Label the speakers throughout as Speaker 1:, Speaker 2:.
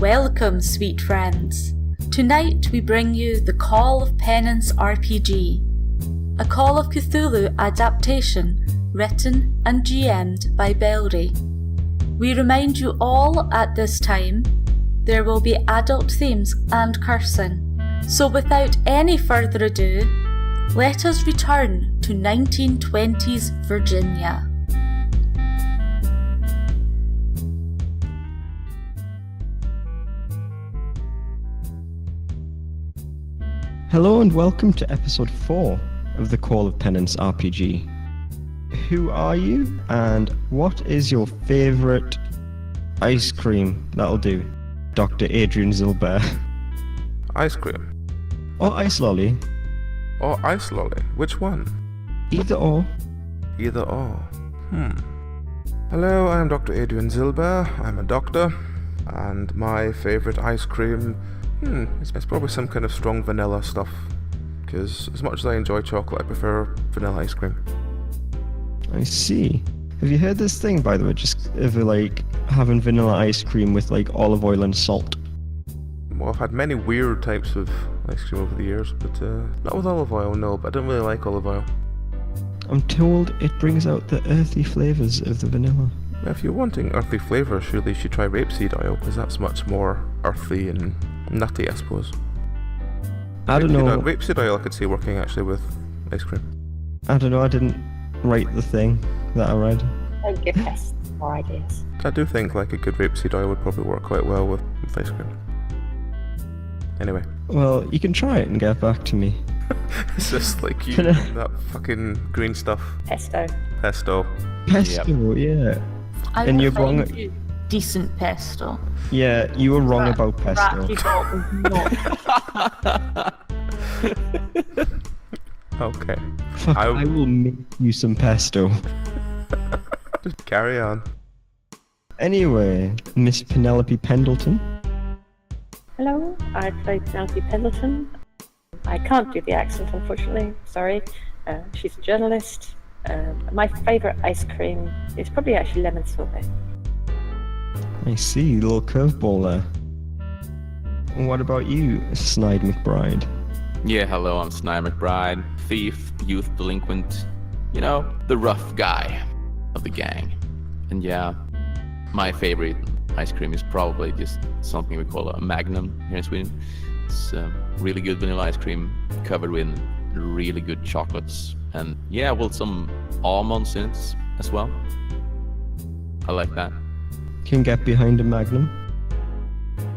Speaker 1: Welcome, sweet friends. Tonight we bring you the Call of Penance RPG, a Call of Cthulhu adaptation written and GM'd by Belry. We remind you all at this time, there will be adult themes and cursing. So without any further ado, let us return to 1920s Virginia.
Speaker 2: Hello and welcome to episode 4 of the Call of Penance RPG. Who are you and what is your favourite ice cream? That'll do. Dr. Adrian Zilbare.
Speaker 3: Ice cream.
Speaker 2: Or ice lolly.
Speaker 3: Or ice lolly. Which one?
Speaker 2: Either or.
Speaker 3: Either or. Hello, I'm Dr. Adrian Zilbare. I'm a doctor. And my favourite ice cream... it's probably some kind of strong vanilla stuff. Because as much as I enjoy chocolate, I prefer vanilla ice cream.
Speaker 2: I see. Have you heard this thing, by the way, just of like having vanilla ice cream with like olive oil and salt?
Speaker 3: Well, I've had many weird types of ice cream over the years, but not with olive oil, no, but I don't really like olive oil.
Speaker 2: I'm told it brings out the earthy flavours of the vanilla.
Speaker 3: If you're wanting earthy flavours, surely you should try rapeseed oil, because that's much more earthy and nutty, I suppose.
Speaker 2: I don't know.
Speaker 3: Rapeseed oil I could see working actually with ice cream.
Speaker 2: I don't know, I didn't write the thing that I read.
Speaker 4: Don't give us more ideas.
Speaker 3: I do think like a good rapeseed oil would probably work quite well with ice cream. Anyway.
Speaker 2: Well, you can try it and get back to me.
Speaker 3: It's just like you, that fucking green stuff.
Speaker 4: Pesto.
Speaker 3: Pesto,
Speaker 2: yeah.
Speaker 1: I
Speaker 2: And
Speaker 1: will
Speaker 2: you're
Speaker 1: find
Speaker 2: wrong.
Speaker 1: you decent pesto.
Speaker 2: Yeah, you were wrong about pesto.
Speaker 3: Okay.
Speaker 2: Fuck, I will make you some pesto.
Speaker 3: Just carry on.
Speaker 2: Anyway, Miss Penelope Pendleton.
Speaker 4: Hello, I play Penelope Pendleton. I can't do the accent, unfortunately. Sorry. She's a journalist. My favourite ice cream is probably actually lemon sorbet.
Speaker 2: I see, little curveball there. And what about you, Snide McBride?
Speaker 5: Yeah, hello, I'm Snide McBride, thief, youth delinquent, you know, the rough guy of the gang. And yeah, my favorite ice cream is probably just something we call a Magnum here in Sweden. It's really good vanilla ice cream covered with really good chocolates and yeah, well, some almonds in it as well. I like that.
Speaker 2: Can get behind a Magnum.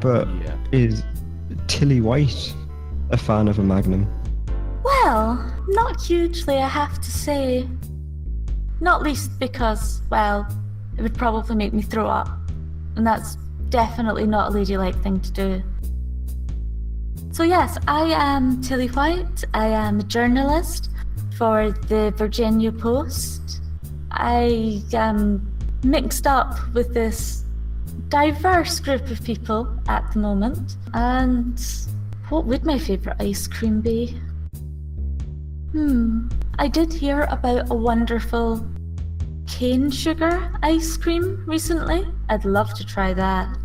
Speaker 2: But
Speaker 5: Yeah.
Speaker 2: is Tilly White a fan of a Magnum?
Speaker 1: Well, not hugely, I have to say. Not least because, well, it would probably make me throw up. And that's definitely not a ladylike thing to do. So yes, I am Tilly White. I am a journalist for the Virginia Post. I am mixed up with this diverse group of people at the moment. And what would my favourite ice cream be? I did hear about a wonderful cane sugar ice cream recently. I'd love to try that.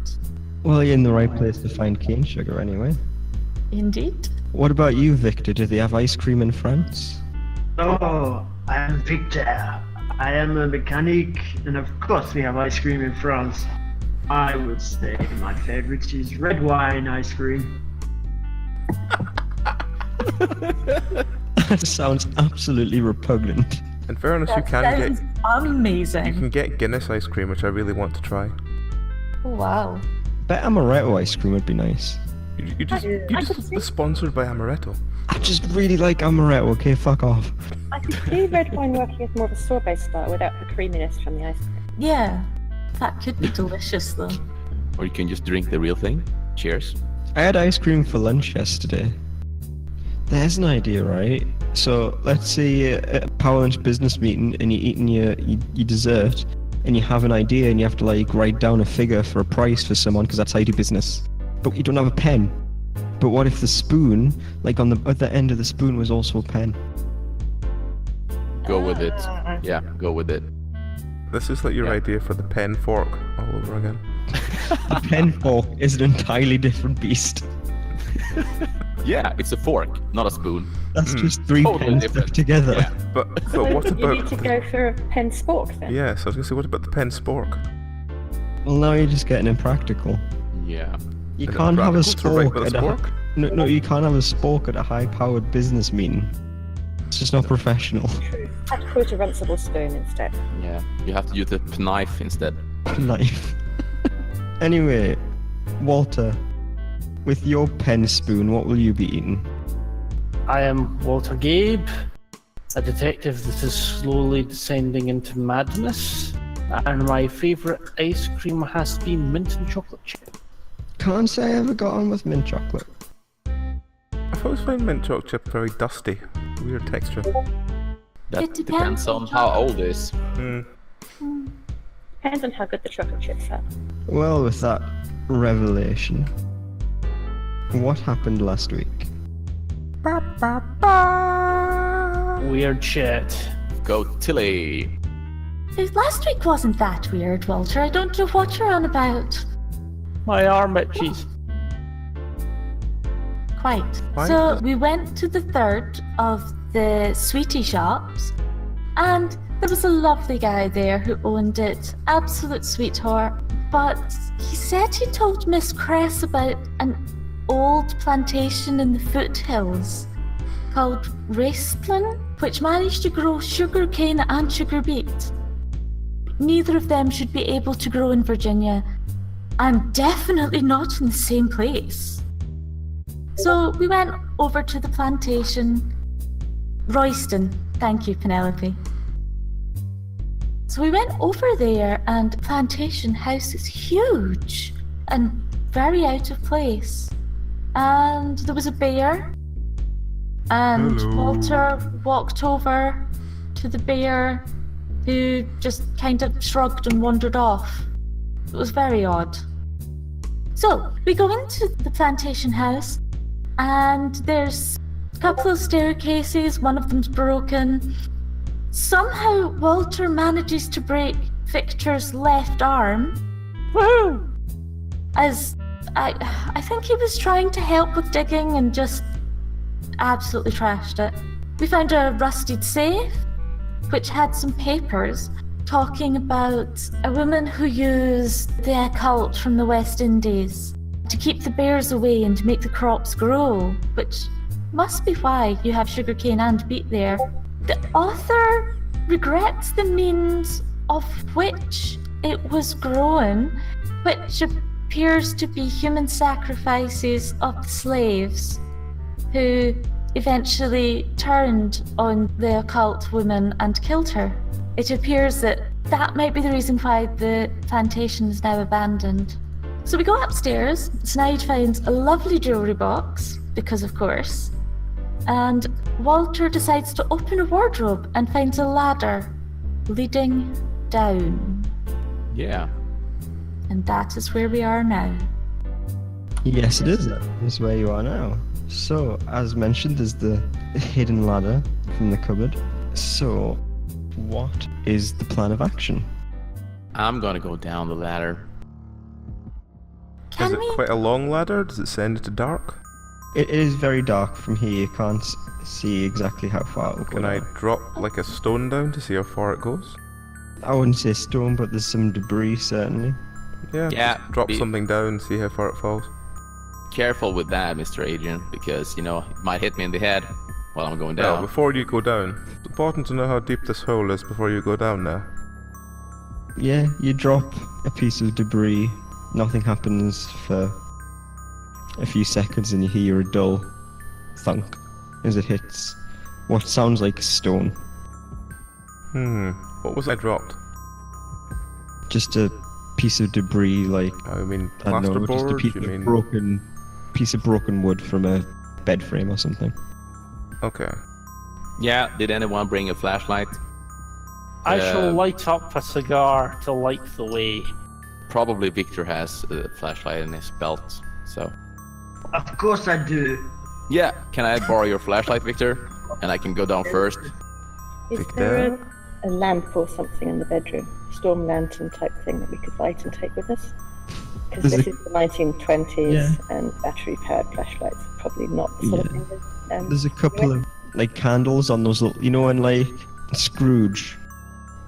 Speaker 2: Well, you're in the right place to find cane sugar anyway.
Speaker 1: Indeed.
Speaker 2: What about you, Victor? Do they have ice cream in France?
Speaker 6: Oh, I am Victor. I am a mechanic, and of course we have ice cream in France. I would say my favorite is red wine ice cream.
Speaker 2: That sounds absolutely repugnant.
Speaker 3: In fairness, you
Speaker 1: That
Speaker 3: can
Speaker 1: sounds amazing.
Speaker 3: you can get Guinness ice cream, which I really want to try.
Speaker 1: Oh, wow.
Speaker 2: Bet amaretto ice cream would be nice.
Speaker 3: You just
Speaker 4: see-
Speaker 3: are sponsored by Amaretto.
Speaker 2: I just really like amaretto, okay? Fuck off.
Speaker 4: I can see red wine working as more of a sorbet style without the creaminess from the ice cream.
Speaker 1: Yeah, that could be delicious though.
Speaker 5: Or you can just drink the real thing. Cheers.
Speaker 2: I had ice cream for lunch yesterday. There's an idea, right? So let's say you're at a power lunch business meeting and you're eating your dessert and you have an idea and you have to like write down a figure for a price for someone because that's how you do business. But you don't have a pen. But what if the spoon, like on the at the end of the spoon was also a pen?
Speaker 5: Go with it. Yeah, go with it.
Speaker 3: This is like your idea for the pen fork all over again.
Speaker 2: The pen fork is an entirely different beast.
Speaker 5: Yeah, it's a fork, not a spoon.
Speaker 2: That's just three
Speaker 5: Totally
Speaker 2: pens
Speaker 5: different.
Speaker 2: stuck together.
Speaker 5: Yeah.
Speaker 3: But
Speaker 4: So
Speaker 3: what
Speaker 4: you
Speaker 3: about...
Speaker 4: need to go for a pen spork then.
Speaker 3: Yeah, so I was going to say, what about the pen spork?
Speaker 2: Well, now you're just getting impractical.
Speaker 5: Yeah.
Speaker 2: You
Speaker 3: Is it
Speaker 2: can't have a
Speaker 3: practical to write
Speaker 2: spork
Speaker 3: with a
Speaker 2: at
Speaker 3: spork?
Speaker 2: No, you can't have a spork at a high-powered business meeting. It's just not professional.
Speaker 4: Have quite a runcible spoon instead.
Speaker 5: Yeah. You have to use the knife instead.
Speaker 2: Knife. Anyway, Walter, with your pen spoon, what will you be eating?
Speaker 7: I am Walter Gabe, a detective that is slowly descending into madness, and my favourite ice cream has to be mint and chocolate chip.
Speaker 2: Can't say I ever got on with mint chocolate.
Speaker 3: I've always found mint chocolate chip very dusty. Weird texture.
Speaker 5: That
Speaker 1: It
Speaker 5: depends
Speaker 1: depends
Speaker 5: on
Speaker 1: on
Speaker 5: how old it is.
Speaker 4: Depends on how good the chocolate chips are.
Speaker 2: Well, with that revelation, what happened last week?
Speaker 7: Weird shit.
Speaker 5: Go Tilly.
Speaker 1: Last week wasn't that weird, Walter. I don't know what you're on about.
Speaker 7: My arm itches.
Speaker 1: Quite.
Speaker 3: Why
Speaker 1: So
Speaker 3: does-
Speaker 1: we went to the third of the sweetie shops, and there was a lovely guy there who owned it. Absolute sweetheart. But he said he told Miss Cress about an old plantation in the foothills called Raistlin, which managed to grow sugarcane and sugar beet. Neither of them should be able to grow in Virginia. I'm definitely not in the same place. So we went over to the plantation. Royston. Thank you, Penelope. So we went over there, and the plantation house is huge and very out of place. And there was a bear. And
Speaker 3: Hello.
Speaker 1: Walter walked over to the bear, who just kind of shrugged and wandered off. It was very odd. So we go into the plantation house, and there's a couple of staircases, one of them's broken. Somehow Walter manages to break Victor's left arm.
Speaker 7: Woohoo!
Speaker 1: As I think he was trying to help with digging and just absolutely trashed it. We found a rusted safe, which had some papers talking about a woman who used the occult from the West Indies to keep the bears away and make the crops grow, which must be why you have sugarcane and beet there. The author regrets the means of which it was grown, which appears to be human sacrifices of the slaves who eventually turned on the occult woman and killed her. It appears that that might be the reason why the plantation is now abandoned. So we go upstairs. Snide finds a lovely jewellery box, because of course, and Walter decides to open a wardrobe and finds a ladder leading down.
Speaker 5: Yeah.
Speaker 1: And that is where we are now.
Speaker 2: Yes, it is. That is where you are now. So, as mentioned, there's the hidden ladder from the cupboard. So, what is the plan of action?
Speaker 5: I'm gonna go down the ladder.
Speaker 3: Is
Speaker 1: Can
Speaker 3: it
Speaker 1: we?
Speaker 3: quite a long ladder? Does it send into dark?
Speaker 2: It is very dark from here. You can't see exactly how far it will go.
Speaker 3: Can I
Speaker 2: down.
Speaker 3: drop like a stone down to see how far it goes?
Speaker 2: I wouldn't say stone, but there's some debris certainly.
Speaker 3: Yeah.
Speaker 5: Yeah,
Speaker 3: just drop
Speaker 5: be-
Speaker 3: something down, see how far it falls.
Speaker 5: Careful with that, Mr. Adrian, because, you know, it might hit me in the head while I'm going
Speaker 3: Well,
Speaker 5: down.
Speaker 3: before you go down, it's important to know how deep this hole is before you go down now.
Speaker 2: Yeah, you drop a piece of debris. Nothing happens for a few seconds, and you hear a dull thunk as it hits what sounds like a stone.
Speaker 3: What was I dropped?
Speaker 2: Just a piece of debris, like
Speaker 3: I mean,
Speaker 2: I don't know, just a
Speaker 3: plasterboard?
Speaker 2: piece
Speaker 3: You mean?
Speaker 2: of broken wood from a bed frame or something.
Speaker 3: Okay.
Speaker 5: Yeah, did anyone bring a flashlight?
Speaker 7: I shall
Speaker 5: Uh,
Speaker 7: light up a cigar to light the way.
Speaker 5: Probably Victor has a flashlight in his belt, so...
Speaker 6: Of course I do.
Speaker 5: Yeah, can I borrow your flashlight, Victor? And I can go down first.
Speaker 4: Is
Speaker 3: Take
Speaker 4: there
Speaker 3: that.
Speaker 4: a lamp or something in the bedroom? Storm lantern type thing that we could light and take with us? Because
Speaker 2: There's
Speaker 4: this is the 1920s,
Speaker 2: Yeah.
Speaker 4: and battery-powered flashlights are probably not the sort of
Speaker 2: Yeah.
Speaker 4: thing that...
Speaker 2: There's a couple of like candles on those little, when like Scrooge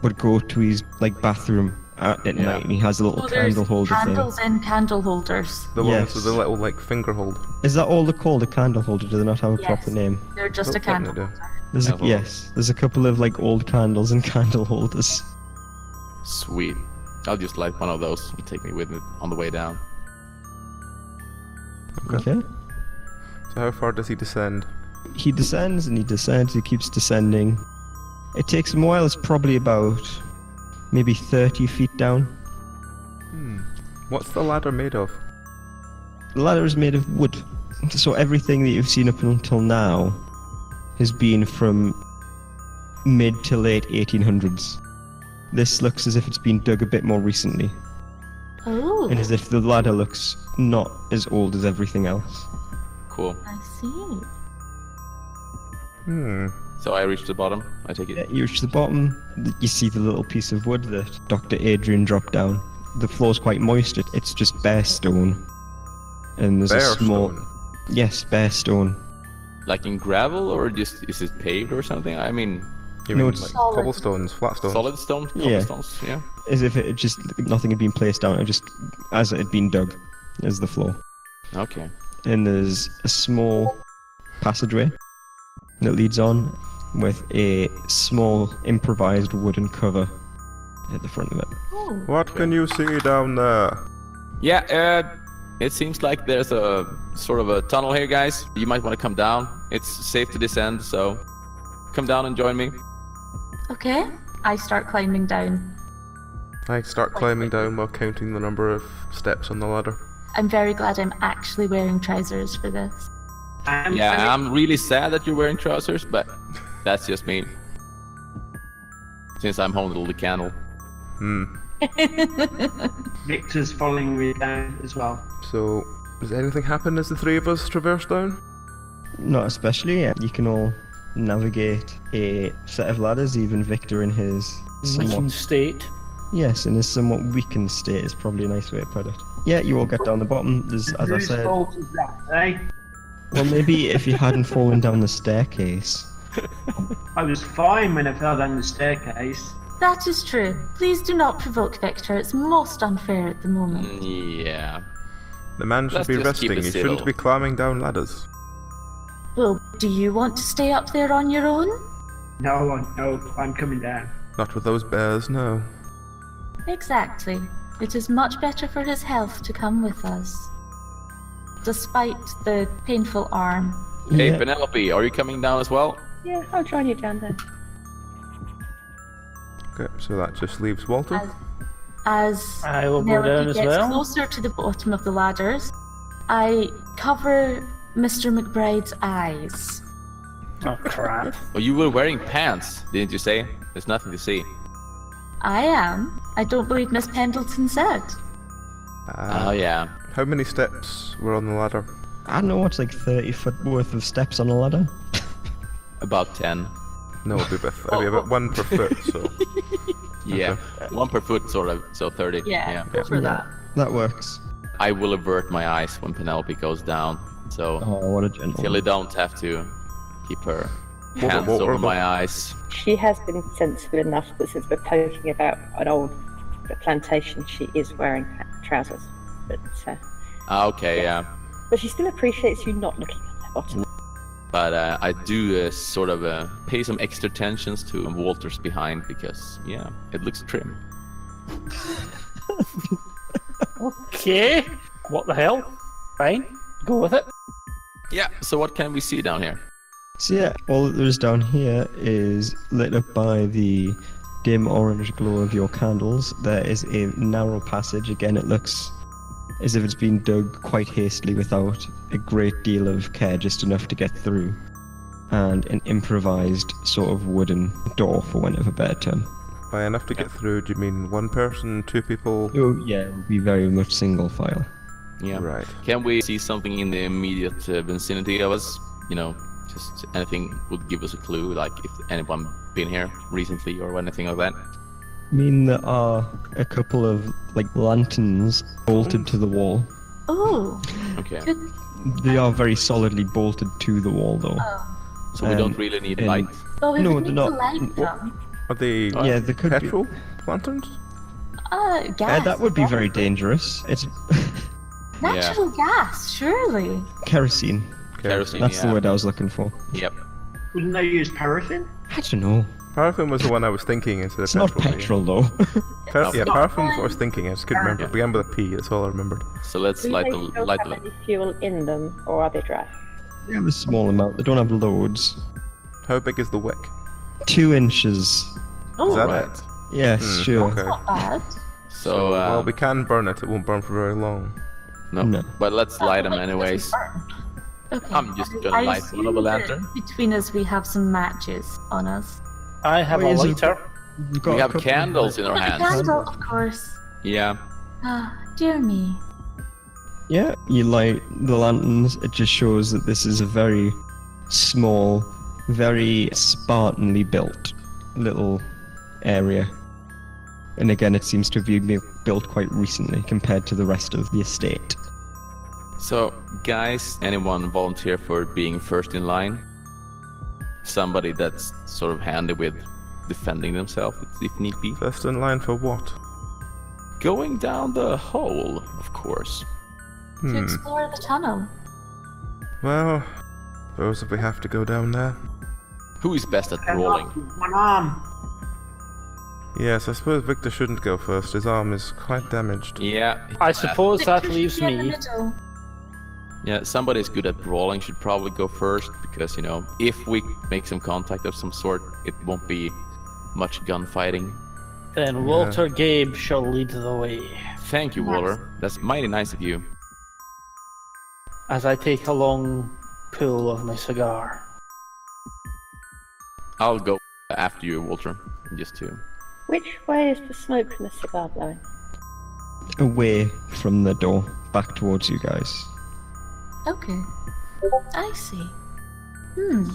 Speaker 2: would go to his like bathroom at night and he has a little
Speaker 1: Oh, there's
Speaker 2: candle holder
Speaker 1: candles in candle holders.
Speaker 3: The ones
Speaker 2: Yes.
Speaker 3: with the little like finger hold.
Speaker 2: thing. Is that all they're called, a candle holder? Do they not have a
Speaker 1: Yes.
Speaker 2: proper name?
Speaker 1: They're just a
Speaker 3: Looks like they
Speaker 1: candle
Speaker 3: do.
Speaker 1: holder.
Speaker 2: There's
Speaker 5: Candle.
Speaker 2: yes, there's a couple of like old candles and candle holders.
Speaker 5: Sweet. I'll just light one of those and take me with me on the way down.
Speaker 2: Okay.
Speaker 3: So how far does he descend?
Speaker 2: He descends and he descends, he keeps descending. It takes him a while, it's probably about maybe 30 feet down.
Speaker 3: What's the ladder made of?
Speaker 2: The ladder is made of wood. So everything that you've seen up until now has been from mid to late 1800s. This looks as if it's been dug a bit more recently,
Speaker 1: Oh,
Speaker 2: and as if the ladder looks not as old as everything else.
Speaker 5: Cool.
Speaker 1: I see.
Speaker 5: So I reach the bottom. I take it.
Speaker 2: You reach the bottom, you see the little piece of wood that Dr. Adrian dropped down. The floor's quite moist, it's just bare stone. And there's
Speaker 3: Bare
Speaker 2: a small...
Speaker 3: stone.
Speaker 2: Yes, bare stone.
Speaker 5: Like in gravel, or just is it paved or something? I mean,
Speaker 3: You
Speaker 2: No,
Speaker 3: mean
Speaker 2: it's
Speaker 3: like
Speaker 1: solid.
Speaker 3: cobblestones, flat stones?
Speaker 5: solid stone,
Speaker 2: Yeah.
Speaker 5: cobblestones. Yeah.
Speaker 2: As if it had just... nothing had been placed down, it just... as it had been dug, as the floor.
Speaker 5: Okay.
Speaker 2: And there's a small passageway that leads on with a small improvised wooden cover at the front of it.
Speaker 1: Oh,
Speaker 3: What can you see down there?
Speaker 5: Yeah. It seems like there's a sort of a tunnel here, guys. You might want to come down. It's safe to descend, so come down and join me.
Speaker 1: okay. I start climbing down.
Speaker 3: I start climbing down while counting the number of steps on the ladder.
Speaker 1: I'm very glad I'm actually wearing trousers for this.
Speaker 5: Yeah, I'm really sad that you're wearing trousers, but that's just me. Since I'm holding the candle.
Speaker 6: Victor's following me down as well.
Speaker 3: So, does anything happen as the three of us traverse down?
Speaker 2: Not especially, you can all navigate a set of ladders, even Victor in his
Speaker 7: Weakened
Speaker 2: somewhat...
Speaker 7: state.
Speaker 2: Yes, in his somewhat weakened state is probably a nice way to put it. Yeah, you all get down the bottom, there's, as I
Speaker 6: Whose
Speaker 2: said...
Speaker 6: fault is that, eh?
Speaker 2: Well, maybe if you hadn't fallen down the staircase.
Speaker 6: I was fine when I fell down the staircase.
Speaker 1: That is true. Please do not provoke Victor. It's most unfair at the moment.
Speaker 5: Yeah.
Speaker 3: The man should
Speaker 5: Let's
Speaker 3: be
Speaker 5: just keep
Speaker 3: resting,
Speaker 5: it
Speaker 3: he
Speaker 5: civil.
Speaker 3: shouldn't be climbing down ladders.
Speaker 1: Well, do you want to stay up there on your own?
Speaker 6: No, I'm coming down.
Speaker 3: Not with those bears, no.
Speaker 1: Exactly. It is much better for his health to come with us. Despite the painful arm.
Speaker 5: Hey,
Speaker 2: Yeah.
Speaker 5: Penelope, are you coming down as well?
Speaker 4: Yeah, I'll join you down there.
Speaker 3: Okay, so that just leaves Walter.
Speaker 1: As
Speaker 7: I will go
Speaker 1: Penelope
Speaker 7: down as
Speaker 1: gets
Speaker 7: well.
Speaker 1: closer to the bottom of the ladders, I cover Mr. McBride's eyes.
Speaker 7: Oh crap.
Speaker 5: Oh, you were wearing pants, didn't you say? There's nothing to see.
Speaker 1: I am. I don't believe Miss Pendleton said.
Speaker 5: Oh, yeah.
Speaker 3: How many steps were on the ladder?
Speaker 2: I don't know what's like 30 foot worth of steps on a ladder.
Speaker 5: About 10.
Speaker 3: No, it'd be about one per foot, so...
Speaker 5: Yeah. One per foot, sort of. So 30.
Speaker 1: Yeah, go for that.
Speaker 2: That works.
Speaker 5: I will avert my eyes when Penelope goes down. So
Speaker 2: Oh, what a
Speaker 5: till I
Speaker 2: gentleman.
Speaker 5: don't have to keep her
Speaker 3: What-
Speaker 5: hands
Speaker 3: what
Speaker 5: over
Speaker 3: were
Speaker 5: my
Speaker 3: the-
Speaker 5: eyes.
Speaker 4: She has been sensible enough that since we're poking about an old plantation, she is wearing trousers. But
Speaker 5: Okay, yeah.
Speaker 4: but she still appreciates you not looking at the bottom.
Speaker 5: But I do sort of pay some extra attentions to Walter's behind because, yeah, it looks trim.
Speaker 7: Okay. What the hell? Fine. Go with it.
Speaker 5: Yeah, so what can we see down here?
Speaker 2: So yeah, all that there is down here is lit up by the dim orange glow of your candles. There is a narrow passage. Again, it looks as if it's been dug quite hastily without a great deal of care, just enough to get through. And an improvised sort of wooden door, for want of a better term.
Speaker 3: By enough to get through, do you mean one person, two people?
Speaker 2: Oh yeah, it would be very much single file.
Speaker 5: Yeah.
Speaker 3: Right.
Speaker 5: Can we see something in the immediate vicinity of us? You know, just anything would give us a clue, like if anyone been here recently or anything like that.
Speaker 2: mean there are a couple of lanterns bolted to the wall.
Speaker 1: Oh.
Speaker 5: Okay.
Speaker 1: Good.
Speaker 2: They are very solidly bolted to the wall though.
Speaker 1: Oh.
Speaker 5: So we don't really need
Speaker 2: and-
Speaker 5: light.
Speaker 1: Well, we
Speaker 2: No,
Speaker 1: would
Speaker 2: they're
Speaker 1: need to
Speaker 2: not.
Speaker 1: light them.
Speaker 3: Are they
Speaker 2: Yeah, they could
Speaker 3: petrol lanterns?
Speaker 1: Gas.
Speaker 2: that would be very dangerous. It's
Speaker 1: Natural gas, surely.
Speaker 2: kerosene.
Speaker 5: Kerosene,
Speaker 2: That's the
Speaker 5: yeah.
Speaker 2: word I was looking for.
Speaker 5: Yep.
Speaker 6: Wouldn't they use paraffin?
Speaker 2: I don't know.
Speaker 3: Paraffin was the one I was thinking instead of
Speaker 2: It's not
Speaker 3: petrol.
Speaker 2: petrol though.
Speaker 3: Yeah,
Speaker 1: not
Speaker 3: paraffin was what I was
Speaker 1: fun.
Speaker 3: thinking. I just couldn't remember.
Speaker 5: Yeah.
Speaker 3: It began with a P. That's all I remembered.
Speaker 5: So let's
Speaker 4: Do
Speaker 5: light
Speaker 4: they
Speaker 5: the
Speaker 4: still
Speaker 5: light
Speaker 4: have
Speaker 5: the
Speaker 4: any fuel in them, or are they dry?
Speaker 2: They have a small amount. They don't have loads.
Speaker 3: How big is the wick?
Speaker 2: 2 inches.
Speaker 1: Oh,
Speaker 3: Is that
Speaker 5: right.
Speaker 3: it?
Speaker 2: Yes, sure.
Speaker 3: Okay.
Speaker 1: not bad.
Speaker 5: So
Speaker 3: Well, we can burn it. It won't burn for very long.
Speaker 2: No.
Speaker 5: but let's light them
Speaker 1: Like, it doesn't
Speaker 5: anyways.
Speaker 1: burn. Okay.
Speaker 5: I'm just gonna
Speaker 1: I
Speaker 5: light one of
Speaker 1: assume
Speaker 5: a
Speaker 1: that
Speaker 5: lantern.
Speaker 1: Between us, we have some matches on us.
Speaker 7: I have
Speaker 2: Oh,
Speaker 7: a
Speaker 2: yes,
Speaker 7: lighter.
Speaker 2: We've got
Speaker 5: We
Speaker 2: a
Speaker 5: have
Speaker 2: couple of
Speaker 5: candles in our
Speaker 1: With a
Speaker 5: hands.
Speaker 1: candle, of course.
Speaker 5: Yeah.
Speaker 1: Ah, dear me.
Speaker 2: Yeah, you light the lanterns. It just shows that this is a very small, very Spartanly built little area. And again, it seems to have been built quite recently compared to the rest of the estate.
Speaker 5: So, guys, anyone volunteer for being first in line? Somebody that's sort of handy with defending themselves if need be.
Speaker 3: First in line for what?
Speaker 5: Going down the hole, of course.
Speaker 1: To explore the tunnel.
Speaker 3: Well, suppose if we have to go down there.
Speaker 5: Who is best at rolling?
Speaker 6: One arm.
Speaker 3: Yes, I suppose Victor shouldn't go first. His arm is quite damaged.
Speaker 5: Yeah.
Speaker 7: I suppose that
Speaker 1: Victor
Speaker 7: leaves
Speaker 1: should be in the
Speaker 7: me.
Speaker 1: middle.
Speaker 5: Yeah, somebody who's good at brawling should probably go first because, if we make some contact of some sort, it won't be much gunfighting.
Speaker 7: Then Walter Gabe shall lead the way,
Speaker 5: Thank you, Waller. That's mighty nice of you.
Speaker 7: as I take a long pull of my cigar.
Speaker 5: I'll go after you, Walter, just to...
Speaker 4: Which way is the smoke from the cigar blowing?
Speaker 2: Away from the door, back towards you guys.
Speaker 1: Okay. I see.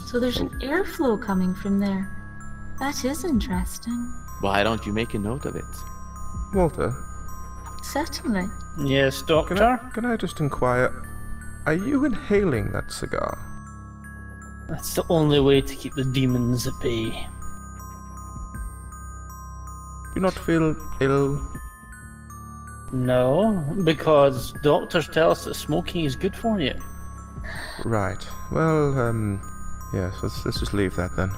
Speaker 1: So there's an airflow coming from there. That is interesting.
Speaker 5: Why don't you make a note of it?
Speaker 3: Walter,
Speaker 1: Certainly.
Speaker 7: Yes, Doctor?
Speaker 3: can I just inquire? Are you inhaling that cigar?
Speaker 7: That's the only way to keep the demons at bay.
Speaker 3: Do you not feel ill?
Speaker 7: No, because doctors tell us that smoking is good for you.
Speaker 3: Right. Well, yes, let's just leave that then.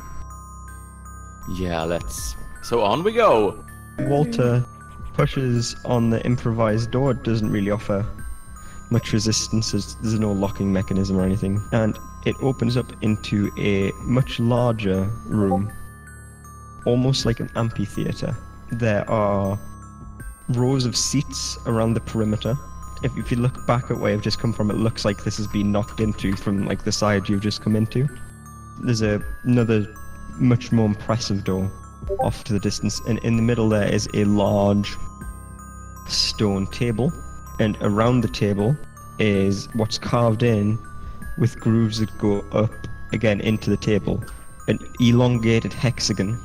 Speaker 5: Yeah, let's... So on we go!
Speaker 2: Walter pushes on the improvised door. It doesn't really offer much resistance. There's no locking mechanism or anything. And it opens up into a much larger room, almost like an amphitheater. There are rows of seats around the perimeter. If you look back at where I've just come from, it looks like this has been knocked into from the side you've just come into. There's another much more impressive door off to the distance, and in the middle there is a large stone table, and around the table is what's carved in with grooves that go up again into the table, an elongated hexagon.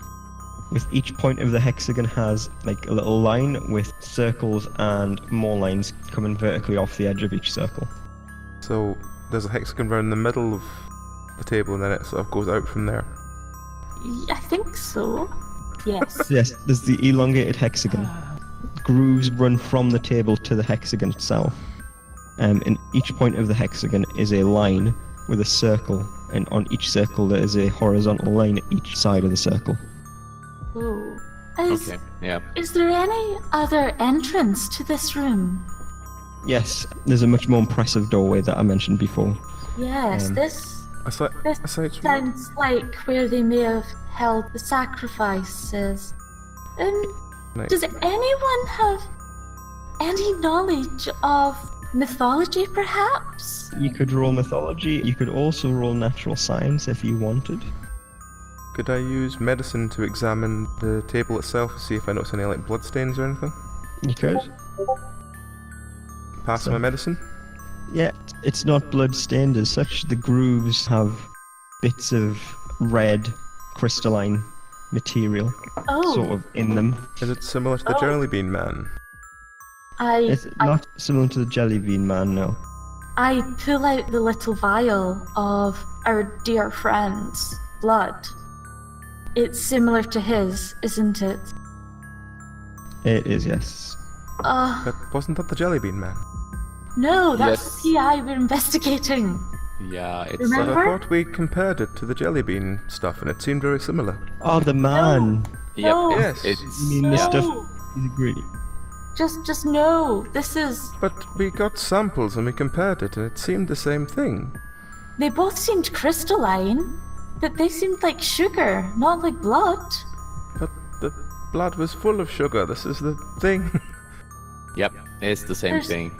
Speaker 2: With each point of the hexagon has a little line with circles and more lines coming vertically off the edge of each circle.
Speaker 3: So there's a hexagon around the middle of the table, and then it sort of goes out from there.
Speaker 1: I think so. Yes.
Speaker 2: Yes, there's the elongated hexagon. Grooves run from the table to the hexagon itself. And each point of the hexagon is a line with a circle, and on each circle there is a horizontal line at each side of the circle.
Speaker 1: Oh.
Speaker 5: Okay, yeah.
Speaker 1: Is there any other entrance to this room?
Speaker 2: Yes, there's a much more impressive doorway that I mentioned before.
Speaker 1: Yes, this
Speaker 3: Aside from
Speaker 1: sounds like where they may have held the sacrifices.
Speaker 3: Nice.
Speaker 1: Does anyone have any knowledge of mythology, perhaps?
Speaker 2: You could roll mythology, you could also roll natural science if you wanted.
Speaker 3: Could I use medicine to examine the table itself to see if I notice any bloodstains or anything?
Speaker 2: You could.
Speaker 3: Pass my medicine?
Speaker 2: Yeah, it's not blood-stained as such. The grooves have bits of red crystalline material
Speaker 1: Oh,
Speaker 2: sort of in them.
Speaker 3: Is it similar to the
Speaker 1: Oh.
Speaker 3: Jelly Bean Man?
Speaker 2: It's not similar to the jelly bean man, no.
Speaker 1: I pull out the little vial of our dear friend's blood. It's similar to his, isn't it?
Speaker 2: It is, yes.
Speaker 3: But wasn't that the Jelly Bean Man?
Speaker 1: No, that's
Speaker 5: Yes.
Speaker 1: the PI we're investigating.
Speaker 5: Yeah, it's
Speaker 3: But I
Speaker 1: Remember?
Speaker 3: thought we compared it to the Jelly Bean stuff, and it seemed very similar.
Speaker 2: Oh, the man!
Speaker 5: yep.
Speaker 1: No.
Speaker 3: Yes.
Speaker 2: You
Speaker 5: It's
Speaker 2: mean the
Speaker 1: No.
Speaker 2: stuff he's agreed.
Speaker 1: Just no. This is.
Speaker 3: But we got samples and we compared it, and it seemed the same thing.
Speaker 1: They both seemed crystalline, but they seemed like sugar, not like blood.
Speaker 3: But the blood was full of sugar. This is the thing.
Speaker 5: Yep, it's the same
Speaker 1: There's-
Speaker 5: thing.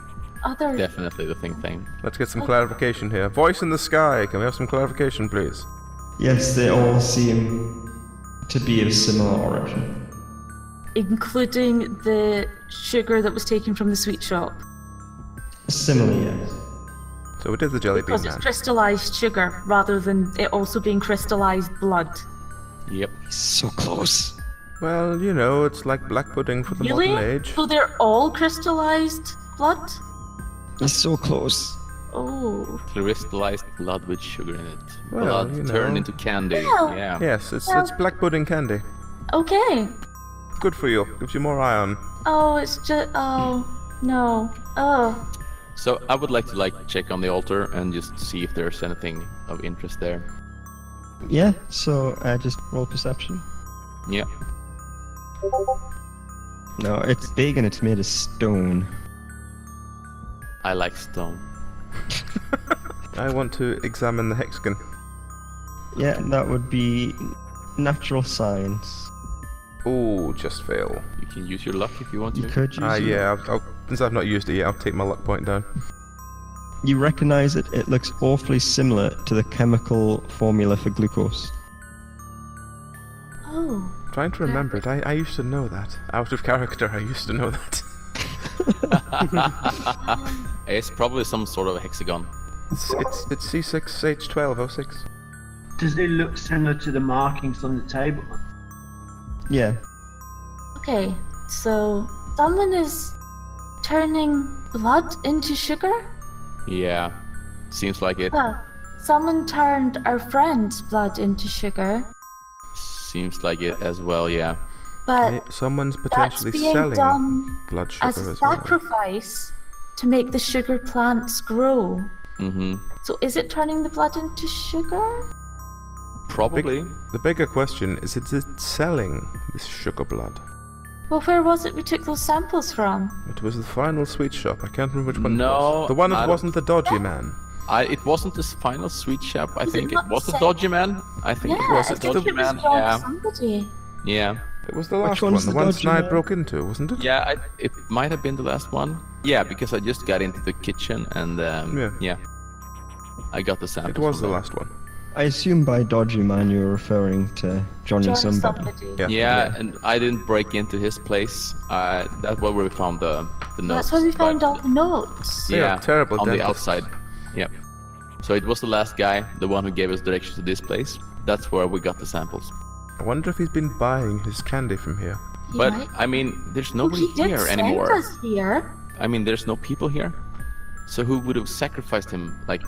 Speaker 1: Other.
Speaker 5: Definitely the same thing.
Speaker 3: Let's get some clarification here. Voice in the sky. Can we have some clarification, please?
Speaker 2: Yes, they all seem to be of similar origin.
Speaker 1: Including the sugar that was taken from the sweet shop.
Speaker 2: Similar, yes.
Speaker 3: So it is the Jelly Bean
Speaker 1: Because it's
Speaker 3: Man.
Speaker 1: crystallized sugar rather than it also being crystallized blood.
Speaker 5: Yep.
Speaker 2: So close.
Speaker 3: Well, you know, it's like black pudding for the
Speaker 1: Really?
Speaker 3: modern age.
Speaker 1: So they're all crystallized blood?
Speaker 2: It's so close.
Speaker 1: Oh.
Speaker 5: Crystallized blood with sugar in it.
Speaker 3: Well,
Speaker 5: blood
Speaker 3: you know.
Speaker 5: turned into candy.
Speaker 1: Well.
Speaker 5: Yeah.
Speaker 3: Yes, it's
Speaker 1: Well-
Speaker 3: black pudding candy.
Speaker 1: Okay.
Speaker 3: Good for you. Gives you more iron.
Speaker 1: Oh, it's just. Oh. No. Oh.
Speaker 5: So I would like to check on the altar and just see if there's anything of interest there.
Speaker 2: Yeah, so just roll perception.
Speaker 5: Yeah.
Speaker 2: No, it's big and it's made of stone.
Speaker 5: I like stone.
Speaker 3: I want to examine the hexagon.
Speaker 2: Yeah, that would be natural science.
Speaker 3: Oh, just fail.
Speaker 5: You can use your luck if you want to.
Speaker 2: You could use it.
Speaker 3: Yeah, since I've not used it yet, I'll take my luck point down.
Speaker 2: You recognize it, it looks awfully similar to the chemical formula for glucose.
Speaker 1: Oh.
Speaker 3: Trying to remember it. I used to know that. Out of character, I used to know that.
Speaker 5: It's probably some sort of hexagon.
Speaker 3: It's C6H1206.
Speaker 6: Does it look similar to the markings on the table?
Speaker 2: Yeah.
Speaker 1: Okay. So someone is turning blood into sugar?
Speaker 5: Yeah. Seems like it.
Speaker 1: Well, someone turned our friend's blood into sugar,
Speaker 5: Seems like it as well, yeah.
Speaker 1: but
Speaker 3: Someone's
Speaker 1: that's
Speaker 3: potentially
Speaker 1: being
Speaker 3: selling
Speaker 1: done
Speaker 3: blood sugar
Speaker 1: as a
Speaker 3: as well.
Speaker 1: sacrifice to make the sugar plants grow.
Speaker 5: Mm-hmm.
Speaker 1: So is it turning the blood into sugar?
Speaker 5: Probably.
Speaker 3: The bigger question is it selling this sugar blood?
Speaker 1: Well, where was it we took those samples from?
Speaker 3: It was the final sweet shop. I can't remember which one it
Speaker 5: No,
Speaker 3: was. The one
Speaker 5: I
Speaker 3: that
Speaker 5: don't-
Speaker 3: wasn't the dodgy man.
Speaker 5: It wasn't this final sweet shop. I
Speaker 1: Was it
Speaker 5: think it
Speaker 1: not
Speaker 5: was the
Speaker 1: said-
Speaker 5: Dodgy Man. I think
Speaker 1: Yeah,
Speaker 5: it was
Speaker 1: I
Speaker 5: the
Speaker 1: think
Speaker 5: Dodgy
Speaker 1: it was
Speaker 5: Man.
Speaker 1: John
Speaker 5: Yeah.
Speaker 1: somebody.
Speaker 5: Yeah.
Speaker 3: It was the last
Speaker 2: one's
Speaker 3: one, the
Speaker 2: the
Speaker 3: one
Speaker 2: dodgy
Speaker 3: Snide
Speaker 2: man?
Speaker 3: broke into, wasn't it?
Speaker 5: Yeah, it might have been the last one. Yeah, because I just got into the kitchen and
Speaker 3: Yeah.
Speaker 5: I got the samples.
Speaker 3: It was the
Speaker 5: from
Speaker 3: last one.
Speaker 2: I assume by dodgy man you're referring to Johnny
Speaker 1: John
Speaker 2: somebody.
Speaker 1: somebody.
Speaker 3: Yeah.
Speaker 5: them. Yeah, and I didn't break into his place. That's where we found the notes.
Speaker 1: That's where we found
Speaker 5: but-
Speaker 1: all the notes.
Speaker 3: They are
Speaker 5: Yeah,
Speaker 3: terrible
Speaker 5: on the
Speaker 3: dentists.
Speaker 5: outside. Yep. So it was the last guy, the one who gave us directions to this place. That's where we got the samples.
Speaker 3: I wonder if he's been buying his candy from here.
Speaker 1: He
Speaker 5: But
Speaker 1: might-
Speaker 5: I mean, there's
Speaker 1: Well,
Speaker 5: nobody
Speaker 1: he did
Speaker 5: here
Speaker 1: send
Speaker 5: anymore.
Speaker 1: us here.
Speaker 5: I mean, there's no people here. So who would have sacrificed him like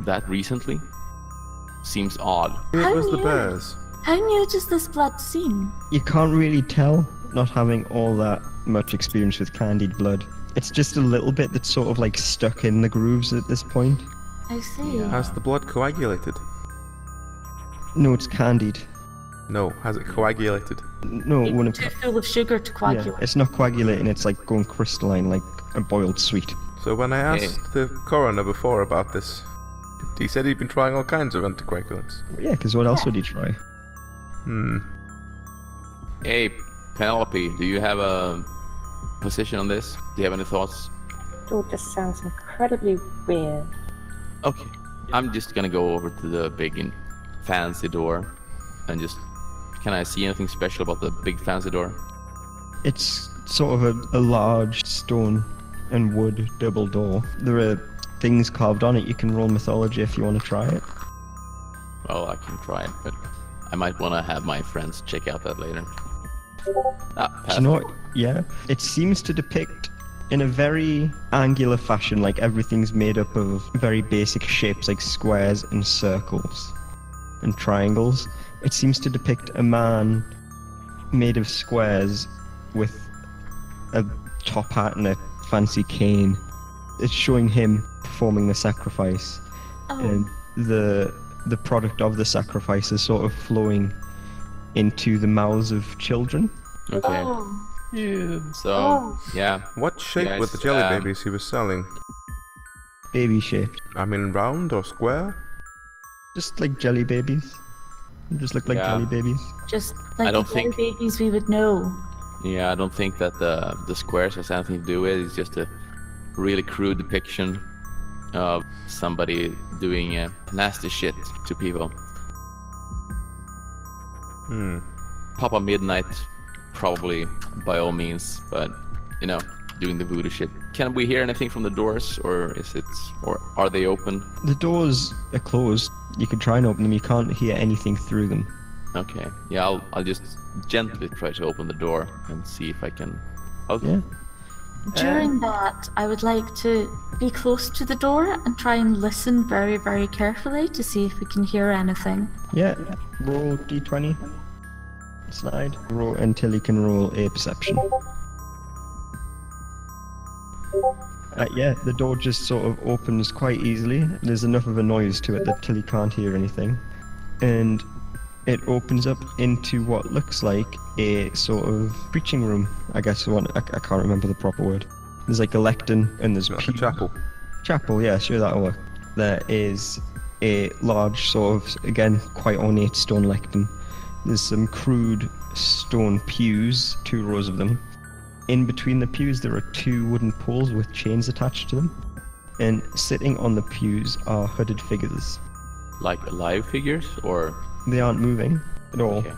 Speaker 5: that recently? Seems odd.
Speaker 3: It
Speaker 1: How
Speaker 3: was the
Speaker 1: new?
Speaker 3: bears.
Speaker 1: How new does this blood seem?
Speaker 2: You can't really tell, not having all that much experience with candied blood. It's just a little bit that's sort of like stuck in the grooves at this point.
Speaker 1: I see.
Speaker 5: Yeah.
Speaker 3: Has the blood coagulated?
Speaker 2: No, it's candied.
Speaker 3: No. Has it coagulated?
Speaker 2: No, it wouldn't.
Speaker 1: Too full of sugar to
Speaker 2: Yeah,
Speaker 1: coagulate.
Speaker 2: it's not coagulating, it's like going crystalline like a boiled sweet.
Speaker 3: So when I asked the coroner before about this, he said he'd been trying all kinds of anticoagulants.
Speaker 2: Yeah, because what else would you try?
Speaker 3: Hmm.
Speaker 5: Hey, Penelope, do you have a position on this? Do you have any thoughts?
Speaker 4: It all just sounds incredibly weird.
Speaker 5: Okay. I'm just gonna go over to the big and fancy door and just... Can I see anything special about the big fancy door?
Speaker 2: It's sort of a large stone and wood double door. There are things carved on it. You can roll mythology if you want to try it.
Speaker 5: Well, I can try it, but... I might want to have my friends check out that later.
Speaker 2: Do you know what? Yeah. It seems to depict in a very angular fashion, like everything's made up of very basic shapes like squares and circles and triangles. It seems to depict a man made of squares with a top hat and a fancy cane. It's showing him performing the sacrifice. And the product of the sacrifice is sort of flowing into the mouths of children.
Speaker 5: Okay.
Speaker 7: Yeah.
Speaker 5: So, yeah.
Speaker 3: What shape
Speaker 5: Yes,
Speaker 3: were the jelly babies he was selling?
Speaker 2: Baby shaped.
Speaker 3: I mean, round or square?
Speaker 2: Just like jelly babies. They just look like
Speaker 5: Yeah.
Speaker 2: jelly babies.
Speaker 1: Just
Speaker 5: I
Speaker 1: like
Speaker 5: don't
Speaker 1: the jelly
Speaker 5: think-
Speaker 1: babies we would know.
Speaker 5: Yeah, I don't think that the squares has anything to do with it. It's just a really crude depiction of somebody doing nasty shit to people. Papa Midnight, probably, by all means, but, you know, doing the voodoo shit. Can we hear anything from the doors, or are they open?
Speaker 2: The doors are closed. You can try and open them. You can't hear anything through them.
Speaker 5: Okay, yeah, I'll just gently try to open the door and see if I can.
Speaker 2: Yeah.
Speaker 1: During that, I would like to be close to the door and try and listen very, very carefully to see if we can hear anything.
Speaker 2: Yeah. Roll d20. Snide. Roll until he can roll a perception. Yeah, the door just sort of opens quite easily. There's enough of a noise to it that till he can't hear anything. And it opens up into what looks like a sort of preaching room, I guess. I can't remember the proper word. There's like a lectern and there's
Speaker 3: Like a chapel.
Speaker 2: Chapel, yeah, sure, that'll work. There is a large sort of, again, quite ornate stone lectern. There's some crude stone pews, 2 rows of them. In between the pews there are 2 wooden poles with chains attached to them. And sitting on the pews are hooded figures.
Speaker 5: Like live figures, or?
Speaker 2: They aren't moving at all.
Speaker 5: Okay.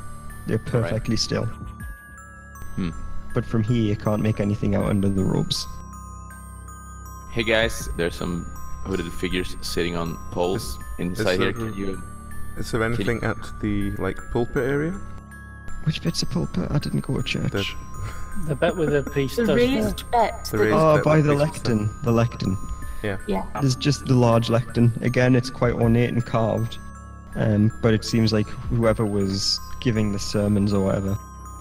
Speaker 2: They're perfectly still. But from here you can't make anything out under the robes.
Speaker 5: Hey guys, there's some hooded figures sitting on poles inside here. Can you?
Speaker 3: Is there anything at the pulpit area?
Speaker 2: Which bit's a pulpit? I didn't go to church.
Speaker 7: The bit with the priest
Speaker 1: The
Speaker 7: does
Speaker 1: raised bit.
Speaker 3: The raised
Speaker 2: Oh,
Speaker 3: bit
Speaker 2: by
Speaker 3: with
Speaker 2: the
Speaker 3: the priest is
Speaker 2: lectern. The lectern.
Speaker 1: Yeah.
Speaker 2: There's just the large lectern. Again, it's quite ornate and carved. But it seems like whoever was giving the sermons or whatever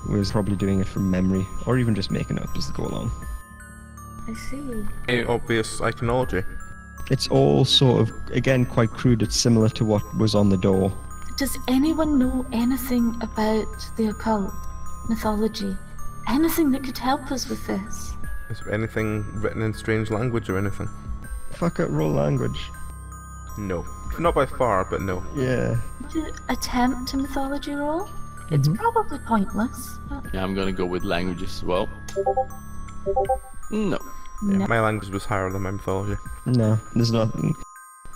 Speaker 2: was probably doing it from memory, or even just making it up as they go along.
Speaker 1: I see.
Speaker 3: Any obvious iconology?
Speaker 2: It's all sort of, again, quite crude. It's similar to what was on the door.
Speaker 1: Does anyone know anything about the occult, mythology? Anything that could help us with this?
Speaker 3: Is there anything written in strange language or anything?
Speaker 2: Fuck it, roll language.
Speaker 3: No. Not by far, but no.
Speaker 2: Yeah.
Speaker 1: To attempt a mythology roll? It's probably pointless. But
Speaker 5: Yeah, I'm gonna go with languages as well. No.
Speaker 3: Yeah, my language was higher than my mythology.
Speaker 2: No, there's nothing.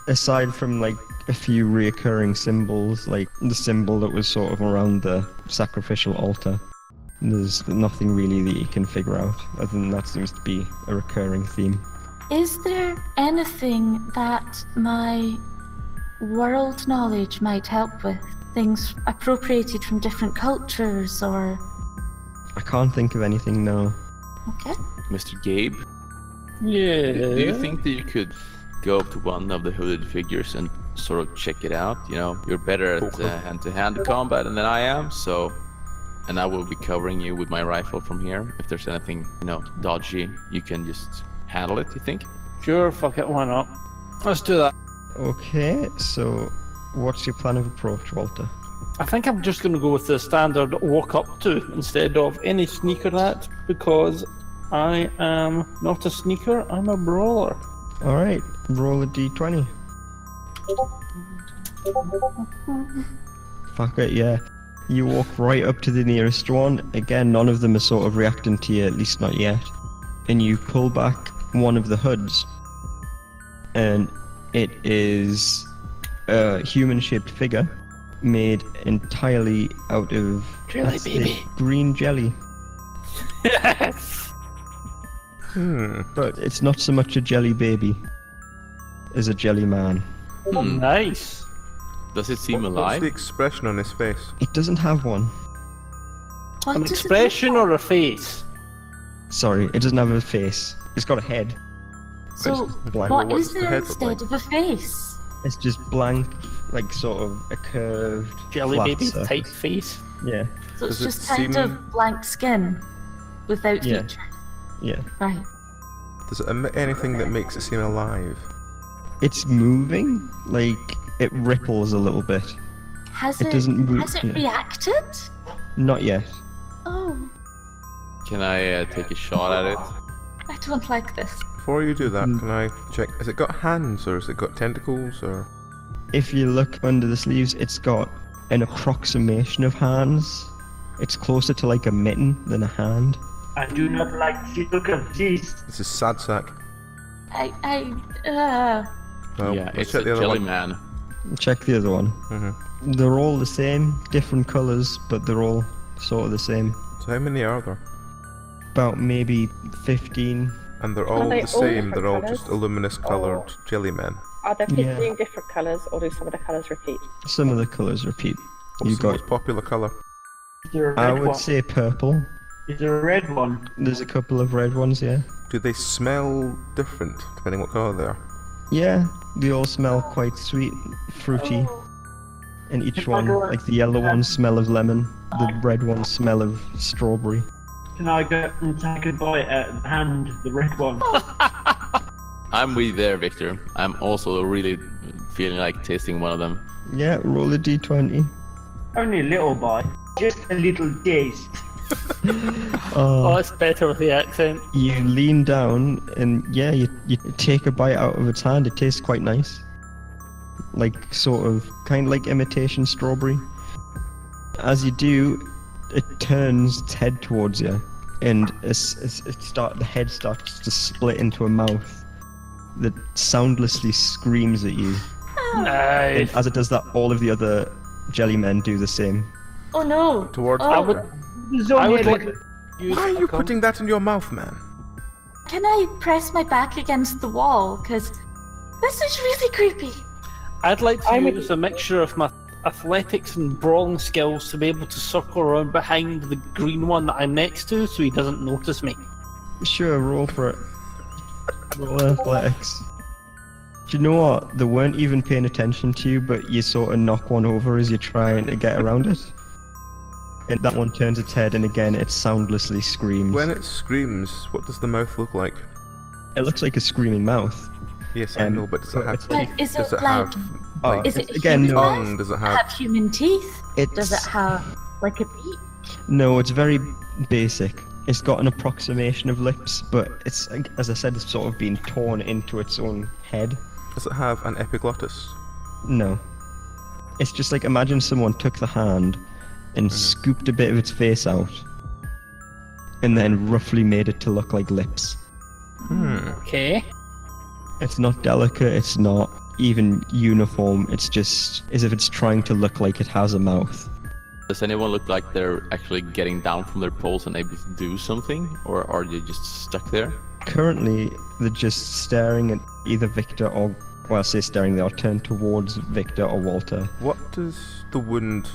Speaker 2: Aside from like a few reoccurring symbols, like the symbol that was sort of around the sacrificial altar, there's nothing really that you can figure out, other than that seems to be a recurring theme.
Speaker 1: is there anything that my world knowledge might help with? Things appropriated from different cultures, or...
Speaker 2: I can't think of anything now.
Speaker 1: Okay.
Speaker 5: Mr. Gabe,
Speaker 7: Yeah.
Speaker 5: do you think that you could go up to one of the hooded figures and sort of check it out? You know, you're better at hand-to-hand combat than I am, so... And I will be covering you with my rifle from here. If there's anything, dodgy, you can just handle it, you think?
Speaker 7: Sure, fuck it, why not? Let's do that.
Speaker 2: Okay, so what's your plan of approach, Walter?
Speaker 7: I think I'm just going to go with the standard walk up to instead of any sneaker at, because I am not a sneaker, I'm a brawler.
Speaker 2: Alright, roll a d20. Fuck it, yeah. You walk right up to the nearest one. Again, none of them are sort of reacting to you, at least not yet. And you pull back one of the hoods. And it is a human-shaped figure made entirely out of
Speaker 7: Jelly baby.
Speaker 2: green jelly.
Speaker 7: Yes!
Speaker 2: But it's not so much a jelly baby as a jelly man.
Speaker 7: Nice.
Speaker 5: Does it seem
Speaker 3: What's
Speaker 5: alive?
Speaker 3: the expression on his face?
Speaker 2: It doesn't have one.
Speaker 1: What
Speaker 7: An
Speaker 1: does it
Speaker 7: expression
Speaker 1: look
Speaker 7: or a face?
Speaker 2: Sorry, it doesn't have a face. It's got a head.
Speaker 1: like? So,
Speaker 2: Blank.
Speaker 1: what
Speaker 3: What's
Speaker 1: is
Speaker 3: the
Speaker 1: there
Speaker 3: head look
Speaker 1: instead
Speaker 3: like?
Speaker 1: of a face?
Speaker 2: It's just blank, like sort of a curved
Speaker 7: Jelly
Speaker 2: flat
Speaker 7: baby
Speaker 2: surface.
Speaker 7: type face.
Speaker 2: Yeah,
Speaker 1: So it's
Speaker 3: Does it
Speaker 1: just kind
Speaker 3: seem-
Speaker 1: of blank skin without
Speaker 2: Yeah.
Speaker 1: features.
Speaker 2: yeah.
Speaker 1: Right.
Speaker 3: Does it emit anything that makes it seem alive?
Speaker 2: It's moving, like it ripples a little bit.
Speaker 1: Has
Speaker 2: It
Speaker 1: it,
Speaker 2: doesn't move,
Speaker 1: has it
Speaker 2: yeah.
Speaker 1: reacted?
Speaker 2: Not yet.
Speaker 1: Oh,
Speaker 5: Can I take a shot at it?
Speaker 1: I don't like this.
Speaker 3: Before you do that,
Speaker 2: Mm.
Speaker 3: can I check? Has it got hands or has it got tentacles or?
Speaker 2: If you look under the sleeves, it's got an approximation of hands. It's closer to like a mitten than a hand.
Speaker 6: I do not like the look of this.
Speaker 3: This is sad sack. Well,
Speaker 5: Yeah,
Speaker 3: let's
Speaker 5: it's
Speaker 3: check
Speaker 5: a
Speaker 3: the other
Speaker 5: jelly
Speaker 3: one.
Speaker 5: man.
Speaker 2: Check the other one.
Speaker 3: hmm
Speaker 2: They're all the same, different colours, but they're all sort of the same.
Speaker 3: So how many are there?
Speaker 2: About maybe 15.
Speaker 3: And they're all
Speaker 4: they
Speaker 3: the
Speaker 4: all
Speaker 3: same.
Speaker 4: different
Speaker 3: They're all
Speaker 4: colours?
Speaker 3: just luminous coloured jelly men.
Speaker 4: Are there
Speaker 2: Yeah.
Speaker 4: 15 different colours, or do some of the colours repeat?
Speaker 2: Some of the colours repeat.
Speaker 3: What's
Speaker 2: You
Speaker 3: the
Speaker 2: got,
Speaker 3: most popular colour?
Speaker 6: Is there a
Speaker 2: I
Speaker 6: red
Speaker 2: would
Speaker 6: one?
Speaker 2: say purple.
Speaker 6: Is there a red one?
Speaker 2: There's a couple of red ones, yeah.
Speaker 3: Do they smell different depending what colour they are?
Speaker 2: Yeah, they all smell quite sweet, fruity.
Speaker 1: Oh.
Speaker 2: And each
Speaker 6: If I
Speaker 2: one,
Speaker 6: go-
Speaker 2: like the yellow ones smell of lemon, the red ones smell of strawberry.
Speaker 6: Can I go and take a bite out of the hand, the red one?
Speaker 5: I'm with you there, Victor. I'm also really feeling like tasting one of them.
Speaker 2: Yeah, roll a d20.
Speaker 6: Only a little bite. Just a little taste.
Speaker 7: Oh, it's better with the accent.
Speaker 2: You lean down and yeah, you take a bite out of its hand. It tastes quite nice. Like sort of, kind of like imitation strawberry. As you do, it turns its head towards you, and the head starts to split into a mouth that soundlessly screams at you. And
Speaker 7: Nice.
Speaker 2: as it does that, all of the other jelly men do the same.
Speaker 1: Oh no!
Speaker 3: Towards
Speaker 1: Oh.
Speaker 7: I would.
Speaker 6: There's
Speaker 7: I
Speaker 6: only
Speaker 7: would
Speaker 6: a
Speaker 7: like.
Speaker 6: little...
Speaker 7: Use
Speaker 3: Why are
Speaker 7: a
Speaker 3: you
Speaker 7: com-
Speaker 3: putting that in your mouth, man?
Speaker 1: Can I press my back against the wall? Because this is really creepy.
Speaker 7: I'd like to
Speaker 4: I would-
Speaker 7: use a mixture of my athletics and brawling skills to be able to circle around behind the green one that I'm next to, so he doesn't notice me.
Speaker 2: Sure, roll for it. Roll athletics. Do you know what? They weren't even paying attention to you, but you sort of knock one over as you're trying to get around it. And that one turns its head, and again, it soundlessly screams.
Speaker 3: When it screams, what does the mouth look like?
Speaker 2: It looks like a screaming mouth.
Speaker 3: Yes, I know, but does it have
Speaker 2: it's
Speaker 1: Like,
Speaker 3: teeth?
Speaker 1: is
Speaker 3: Does
Speaker 1: it
Speaker 3: it
Speaker 1: like?
Speaker 3: have
Speaker 2: Oh,
Speaker 3: like
Speaker 1: Is it
Speaker 2: again,
Speaker 1: human
Speaker 2: no.
Speaker 1: eyes?
Speaker 3: tongue? Does it
Speaker 1: Have
Speaker 3: have?
Speaker 1: human teeth?
Speaker 2: It's,
Speaker 1: Does it have like a beak?
Speaker 2: No, it's very basic. It's got an approximation of lips, but it's, as I said, it's sort of been torn into its own head.
Speaker 3: Does it have an epiglottis?
Speaker 2: No. It's just like, imagine someone took the hand and scooped a bit of its face out, and then roughly made it to look like lips.
Speaker 7: Okay.
Speaker 2: It's not delicate, it's not even uniform, it's just as if it's trying to look like it has a mouth.
Speaker 5: Does anyone look like they're actually getting down from their poles and able to do something? Or are they just stuck there?
Speaker 2: Currently, they're just staring at either Victor or, well, I say staring, they are turned towards Victor or Walter.
Speaker 3: What does the wound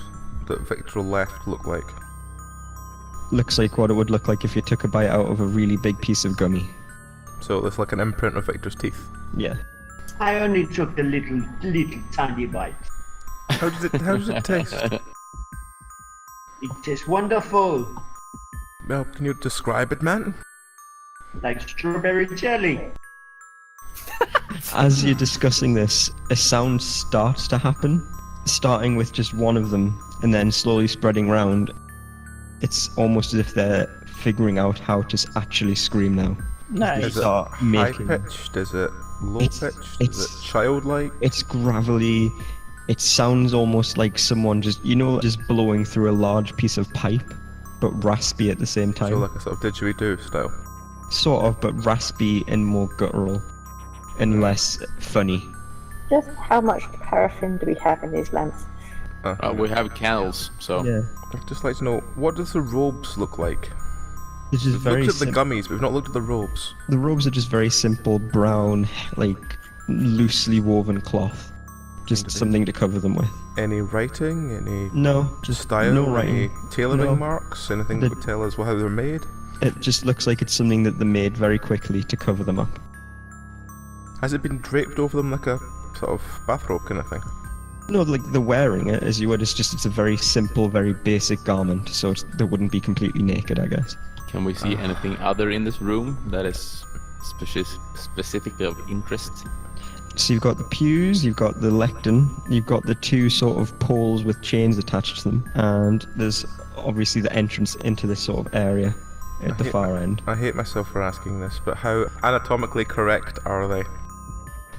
Speaker 3: that Victor left look like?
Speaker 2: Looks like what it would look like if you took a bite out of a really big piece of gummy.
Speaker 3: So it's like an imprint of Victor's teeth.
Speaker 2: Yeah.
Speaker 6: I only took a little tiny bite.
Speaker 3: How does it taste?
Speaker 6: It tastes wonderful,
Speaker 3: Well, can you describe it, man?
Speaker 6: like strawberry jelly.
Speaker 2: As you're discussing this, a sound starts to happen, starting with just one of them, and then slowly spreading round. It's almost as if they're figuring out how to actually scream now. They
Speaker 7: Nice.
Speaker 3: Is it
Speaker 2: start
Speaker 3: high
Speaker 2: making.
Speaker 3: pitched? Is it low
Speaker 2: It's-
Speaker 3: pitched? Is
Speaker 2: it's-
Speaker 3: it childlike?
Speaker 2: It's gravelly. It sounds almost like someone just blowing through a large piece of pipe, but raspy at the same time.
Speaker 3: So like a sort of didgeridoo style.
Speaker 2: Sort of, but raspy and more guttural, and less funny.
Speaker 4: Just how much paraffin do we have in these lamps?
Speaker 5: We have candles, so
Speaker 2: Yeah.
Speaker 3: I'd just like to know, what does the robes look like?
Speaker 2: It's just
Speaker 3: We've
Speaker 2: very
Speaker 3: looked at the
Speaker 2: sim-
Speaker 3: gummies, but we've not looked at the robes.
Speaker 2: The robes are just very simple, brown, like loosely woven cloth. Just something to cover them with.
Speaker 3: Any writing? Any
Speaker 2: No, just
Speaker 3: style?
Speaker 2: no writing.
Speaker 3: Any tailoring
Speaker 2: No.
Speaker 3: marks? Anything
Speaker 2: The-
Speaker 3: that would tell us how they're made?
Speaker 2: It just looks like it's something that they made very quickly to cover them up.
Speaker 3: Has it been draped over them like a sort of bathrobe kind of thing?
Speaker 2: No, like they're wearing it as you would. It's a very simple, very basic garment, so they wouldn't be completely naked, I guess.
Speaker 5: Can we see anything other in this room that is specifically of interest?
Speaker 2: So you've got the pews, you've got the lectern, you've got the two sort of poles with chains attached to them, and there's obviously the entrance into this sort of area at the far end.
Speaker 3: I hate myself for asking this, but how anatomically correct are they?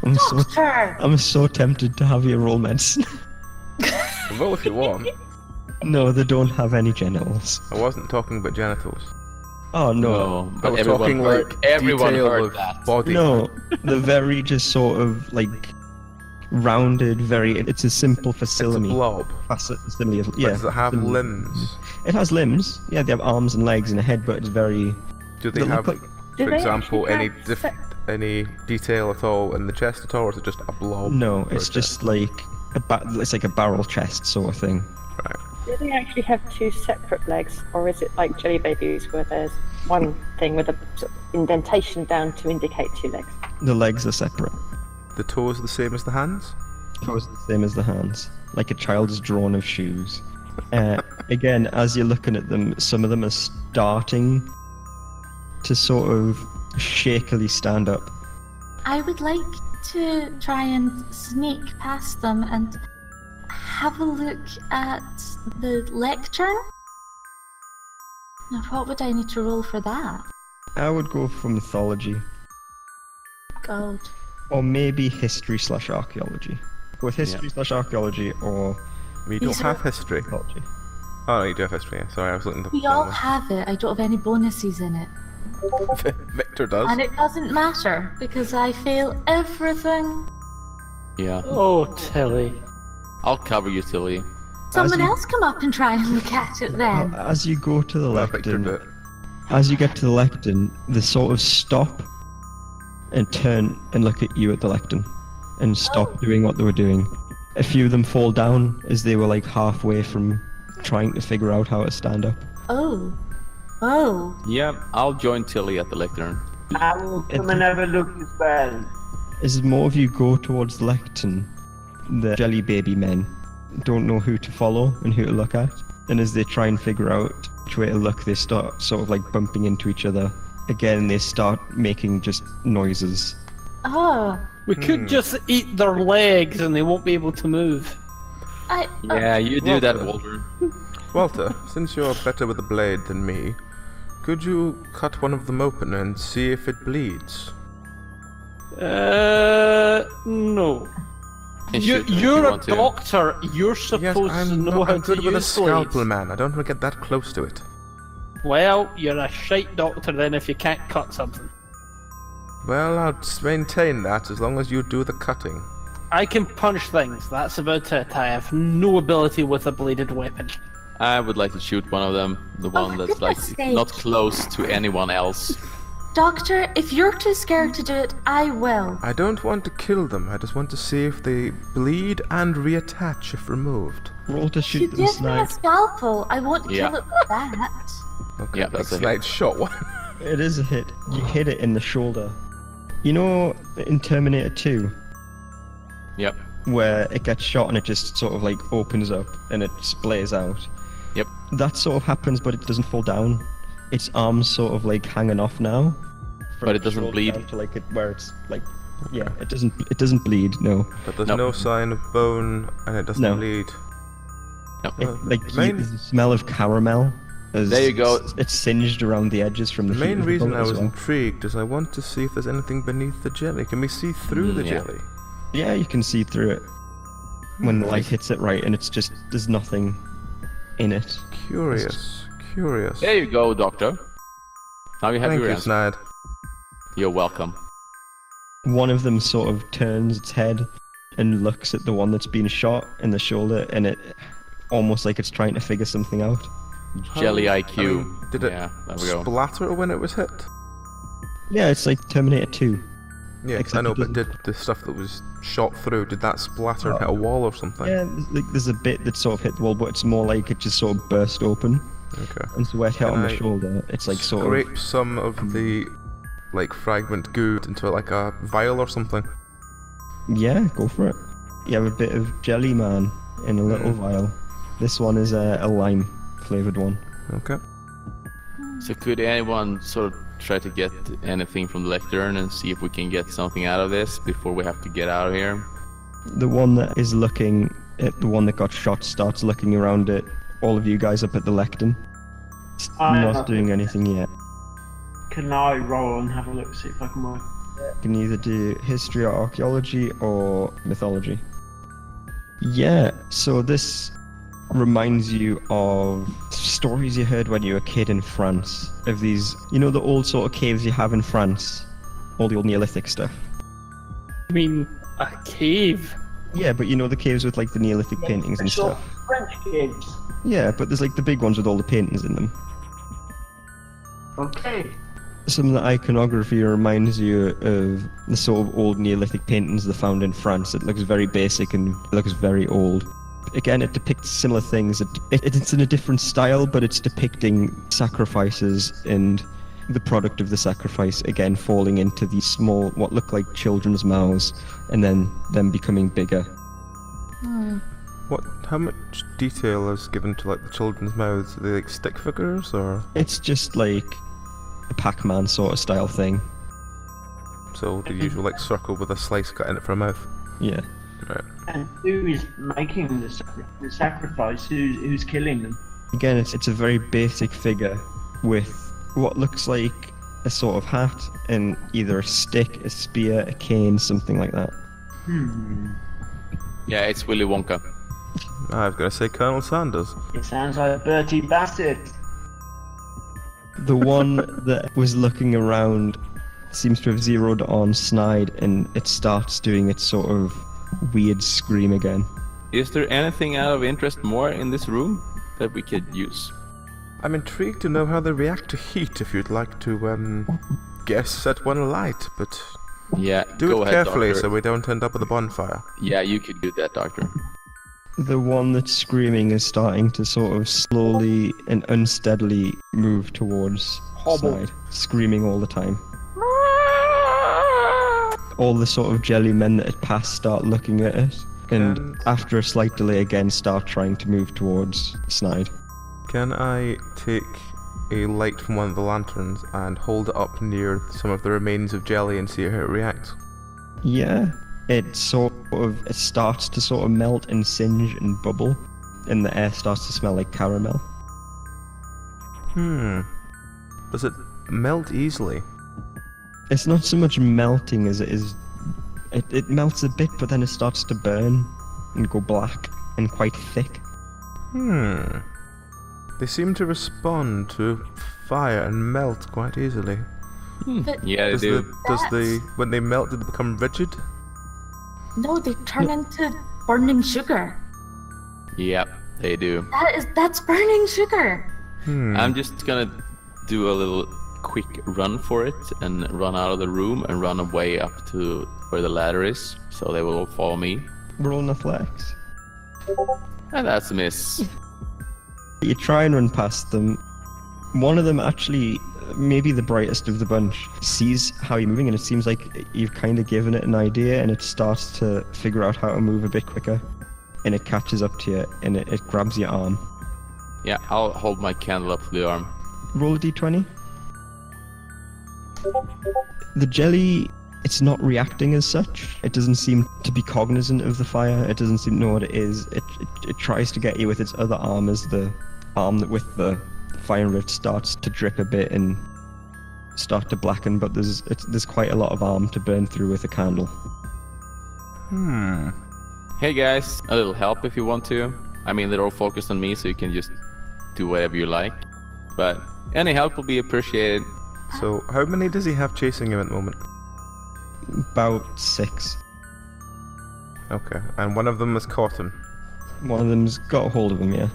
Speaker 1: Doctor!
Speaker 2: I'm so tempted to have you roll medicine.
Speaker 3: Well, if you want.
Speaker 2: No, they don't have any genitals.
Speaker 3: I wasn't talking about genitals.
Speaker 2: Oh no.
Speaker 5: No,
Speaker 3: I
Speaker 5: but
Speaker 3: was
Speaker 5: everyone
Speaker 3: talking
Speaker 5: heard,
Speaker 3: like
Speaker 5: everyone
Speaker 3: detail
Speaker 5: heard
Speaker 3: of
Speaker 5: that.
Speaker 3: body.
Speaker 2: No, they're very just sort of like rounded, it's a simple
Speaker 3: It's a
Speaker 2: facility.
Speaker 3: blob.
Speaker 2: Facility of,
Speaker 3: But
Speaker 2: yeah.
Speaker 3: does it have
Speaker 2: facility.
Speaker 3: limbs?
Speaker 2: It has limbs. Yeah, they have arms and legs and a head, but it's very.
Speaker 3: Do they
Speaker 2: They
Speaker 3: have,
Speaker 2: look
Speaker 4: Do
Speaker 3: for
Speaker 4: they
Speaker 3: example,
Speaker 4: actually
Speaker 3: any
Speaker 4: have
Speaker 3: any detail at all in the chest at all, or is it just a blob?
Speaker 2: No,
Speaker 3: for
Speaker 2: it's
Speaker 3: a
Speaker 2: just like it's like a barrel chest sort of thing.
Speaker 3: chest? Right.
Speaker 4: Do they actually have two separate legs, or is it like jelly babies where there's one thing with a sort of indentation down to indicate two legs?
Speaker 2: The legs are separate.
Speaker 3: The toes are the same as the hands?
Speaker 2: Toes the same as the hands, like a child's drawn of shoes. Again, as you're looking at them, some of them are starting to sort of shakily stand up.
Speaker 1: I would like to try and sneak past them and have a look at the lectern. Now, what would I need to roll for that?
Speaker 2: I would go for mythology,
Speaker 1: Gold.
Speaker 2: or maybe history/archaeology. Go with history/archaeology or
Speaker 3: We don't
Speaker 1: These
Speaker 3: have
Speaker 1: are-
Speaker 3: history.
Speaker 2: mythology.
Speaker 3: Oh, no, you do have history. Yeah. Sorry, I was looking at the
Speaker 1: We all
Speaker 3: wrong
Speaker 1: have it. I don't have any bonuses in it.
Speaker 3: one. Victor does.
Speaker 1: And it doesn't matter because I fail everything.
Speaker 5: Yeah,
Speaker 7: Oh, Tilly.
Speaker 5: I'll cover you, Tilly.
Speaker 1: Someone
Speaker 2: you-
Speaker 1: else come up and try and look at it then.
Speaker 2: As you go to the
Speaker 3: Let Victor do
Speaker 2: lectern,
Speaker 3: it.
Speaker 2: as you get to the lectern, they sort of stop and turn and look at you at the lectern and stop doing what they were doing. A few of them fall down as they were like halfway from trying to figure out how to stand up.
Speaker 1: Oh. Oh.
Speaker 5: Yeah, I'll join Tilly at the lectern.
Speaker 6: I will come and have a look as well.
Speaker 2: As more of you go towards the lectern, the jelly baby men don't know who to follow and who to look at. And as they try and figure out which way to look, they start sort of like bumping into each other. Again, they start making just noises.
Speaker 1: Oh.
Speaker 7: We could just eat their legs and they won't be able to move.
Speaker 5: Yeah, you do that,
Speaker 3: Walter.
Speaker 5: Walter.
Speaker 3: Walter, since you're better with a blade than me, could you cut one of them open and see if it bleeds?
Speaker 7: No.
Speaker 5: You should if you
Speaker 7: You're a
Speaker 5: want to.
Speaker 7: doctor. You're supposed
Speaker 3: Yes,
Speaker 7: to
Speaker 3: I'm,
Speaker 7: know
Speaker 3: not,
Speaker 7: how
Speaker 3: I'm
Speaker 7: to
Speaker 3: good with a
Speaker 7: use
Speaker 3: scalpel,
Speaker 7: blades.
Speaker 3: man. I don't want to get that close to it.
Speaker 7: Well, you're a shite doctor then if you can't cut something.
Speaker 3: Well, I'll maintain that as long as you do the cutting.
Speaker 7: I can punch things, that's about it. I have no ability with a bladed weapon.
Speaker 5: I would like to shoot one of them, the one
Speaker 1: for
Speaker 5: that's like
Speaker 1: goodness sake.
Speaker 5: not close to anyone else.
Speaker 1: Doctor, if you're too scared to do it, I will.
Speaker 3: I don't want to kill them. I just want to see if they bleed and reattach if removed.
Speaker 2: Roll to
Speaker 1: If you
Speaker 2: shoot them,
Speaker 1: give me a
Speaker 2: Snide.
Speaker 1: scalpel, I won't
Speaker 5: Yeah.
Speaker 1: kill it with that.
Speaker 3: Okay,
Speaker 5: Yeah, that's a hit.
Speaker 3: Snide shot one.
Speaker 2: It is a hit. You hit it in the shoulder. You know in Terminator 2,
Speaker 5: Yep.
Speaker 2: where it gets shot and it just sort of like opens up and it splays out?
Speaker 5: Yep.
Speaker 2: That sort of happens, but it doesn't fall down. Its arms sort of like hanging off now. from
Speaker 5: But it
Speaker 2: its
Speaker 5: doesn't
Speaker 2: shoulder
Speaker 5: bleed?
Speaker 2: down to like it where it's like, yeah, it doesn't bleed. No,
Speaker 3: But there's
Speaker 5: Nope.
Speaker 3: no sign of bone and it doesn't
Speaker 2: No.
Speaker 3: bleed.
Speaker 5: No.
Speaker 2: like
Speaker 3: main-
Speaker 2: there's a smell of caramel. as
Speaker 5: There you go.
Speaker 2: It's singed around the edges from the
Speaker 3: The
Speaker 2: heat
Speaker 3: main
Speaker 2: of the
Speaker 3: reason
Speaker 2: bullet
Speaker 3: I
Speaker 2: as
Speaker 3: was
Speaker 2: well.
Speaker 3: intrigued is I want to see if there's anything beneath the jelly. Can we see through the
Speaker 5: Yeah.
Speaker 3: jelly?
Speaker 2: Yeah, you can see through it when the light hits it right, and it's just there's nothing in it.
Speaker 3: Curious. Curious.
Speaker 5: There you go, Doctor. Now you have
Speaker 3: Thank
Speaker 5: your
Speaker 3: you,
Speaker 5: answer.
Speaker 3: Snide.
Speaker 5: You're welcome.
Speaker 2: One of them sort of turns its head and looks at the one that's been shot in the shoulder, and it almost like it's trying to figure something out.
Speaker 5: Jelly
Speaker 3: I
Speaker 5: IQ.
Speaker 3: mean, did it
Speaker 5: Yeah, there we go.
Speaker 3: splatter when it was hit?
Speaker 2: Yeah, it's like Terminator 2.
Speaker 3: Yeah, 'cause I
Speaker 2: Except
Speaker 3: know,
Speaker 2: it
Speaker 3: but
Speaker 2: doesn't-
Speaker 3: did the stuff that was shot through, did that splatter and hit a wall or something?
Speaker 2: Yeah, there's a bit that sort of hit the wall, but it's more like it just sort of burst open.
Speaker 3: Okay.
Speaker 2: And so where it hit
Speaker 3: Can
Speaker 2: on the
Speaker 3: I
Speaker 2: shoulder, it's like sort
Speaker 3: Scrape
Speaker 2: of...
Speaker 3: some of the, like, fragment goo into, like, a vial or something.
Speaker 2: Yeah, go for it. You have a bit of jelly man in a little vial. This one is a lime flavoured one.
Speaker 3: Okay.
Speaker 5: So could anyone sort of try to get anything from the lectern and see if we can get something out of this before we have to get out of here?
Speaker 2: The one that is looking at the one that got shot starts looking around at all of you guys up at the lectern. It's not doing anything yet.
Speaker 6: Can I roll and have a look, see if I can work?
Speaker 2: You can either do history or archaeology or mythology. Yeah, so this reminds you of stories you heard when you were a kid in France. Of these, you know, the old sort of caves you have in France? All the old Neolithic stuff.
Speaker 7: I mean, a cave.
Speaker 2: Yeah, but you know the caves with like the Neolithic paintings and
Speaker 6: Sort
Speaker 2: stuff.
Speaker 6: of French caves.
Speaker 2: Yeah, but there's like the big ones with all the paintings in them.
Speaker 6: Okay.
Speaker 2: Some of the iconography reminds you of the sort of old Neolithic paintings they found in France. It looks very basic and looks very old. Again, it depicts similar things. It's in a different style, but it's depicting sacrifices and the product of the sacrifice, again, falling into these small, what look like children's mouths, and then them becoming bigger.
Speaker 3: How much detail is given to, like, the children's mouths? Are they, like, stick figures, or...?
Speaker 2: It's just like a Pac-Man sort of style thing.
Speaker 3: So, the usual, like, circle with a slice cut in it for a mouth?
Speaker 2: Yeah.
Speaker 3: Right.
Speaker 6: And who is making the sacrifice? Who's killing them?
Speaker 2: Again, it's a very basic figure with what looks like a sort of hat and either a stick, a spear, a cane, something like that.
Speaker 5: Yeah, it's Willy Wonka.
Speaker 3: I was gonna say Colonel Sanders.
Speaker 6: It sounds like Bertie Bassett.
Speaker 2: The one that was looking around seems to have zeroed on Snide, and it starts doing its sort of weird scream again.
Speaker 5: Is there anything out of interest more in this room that we could use?
Speaker 3: I'm intrigued to know how they react to heat, if you'd like to, guess set one alight, but
Speaker 5: Yeah,
Speaker 3: do
Speaker 5: go
Speaker 3: it
Speaker 5: ahead,
Speaker 3: carefully
Speaker 5: Doctor.
Speaker 3: so we don't end up with a bonfire.
Speaker 5: Yeah, you could do that, Doctor.
Speaker 2: The one that's screaming is starting to sort of slowly and unsteadily move towards Snide, screaming all the time. All the sort of jelly men that had passed start looking at it, and after a slight delay again start trying to move towards Snide.
Speaker 3: Can I take a light from one of the lanterns and hold it up near some of the remains of jelly and see how it reacts?
Speaker 2: Yeah, it starts to sort of melt and singe and bubble, and the air starts to smell like caramel.
Speaker 3: Does it melt easily?
Speaker 2: It's not so much melting as it is... It melts a bit, but then it starts to burn and go black and quite thick.
Speaker 3: They seem to respond to fire and melt quite easily.
Speaker 5: Yeah, they do.
Speaker 3: When they melt, do they become rigid?
Speaker 1: No, they turn into burning sugar.
Speaker 5: Yep, they do.
Speaker 1: That's burning sugar.
Speaker 5: I'm just gonna do a little quick run for it and run out of the room and run away up to where the ladder is, so they will all follow me.
Speaker 2: Roll an athletics.
Speaker 5: And that's a miss.
Speaker 2: You try and run past them. One of them actually, maybe the brightest of the bunch, sees how you're moving, and it seems like you've kind of given it an idea, and it starts to figure out how to move a bit quicker. And it catches up to you, and it grabs your arm.
Speaker 5: Yeah, I'll hold my candle up to the arm.
Speaker 2: Roll a d20. The jelly, it's not reacting as such. It doesn't seem to be cognizant of the fire. It doesn't seem to know what it is. It tries to get you with its other arm as the arm that with the fire in it starts to drip a bit and start to blacken, but there's quite a lot of arm to burn through with a candle.
Speaker 5: Hey guys, a little help if you want to. I mean, they're all focused on me, so you can just do whatever you like. But any help will be appreciated.
Speaker 3: So, how many does he have chasing him at the moment?
Speaker 2: About 6.
Speaker 3: Okay, and one of them has caught him.
Speaker 2: One of them's got a hold of him, yeah.